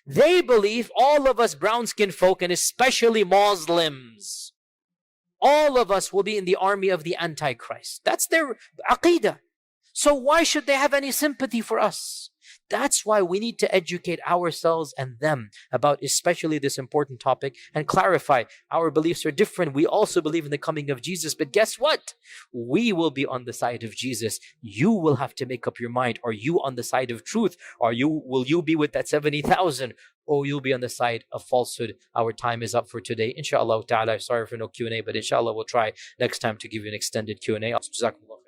They believe all of us brown-skinned folk, and especially Muslims, all of us will be in the army of the Antichrist. That's their aqidah. So why should they have any sympathy for us? That's why we need to educate ourselves and them about especially this important topic and clarify our beliefs are different. We also believe in the coming of Jesus, but guess what? We will be on the side of Jesus. You will have to make up your mind. Are you on the side of truth? Will you be with that 70,000? Or you'll be on the side of falsehood? Our time is up for today. Inshallah ta'ala. Sorry for no Q&A, but inshallah we'll try next time to give you an extended Q&A. Jazakumullah.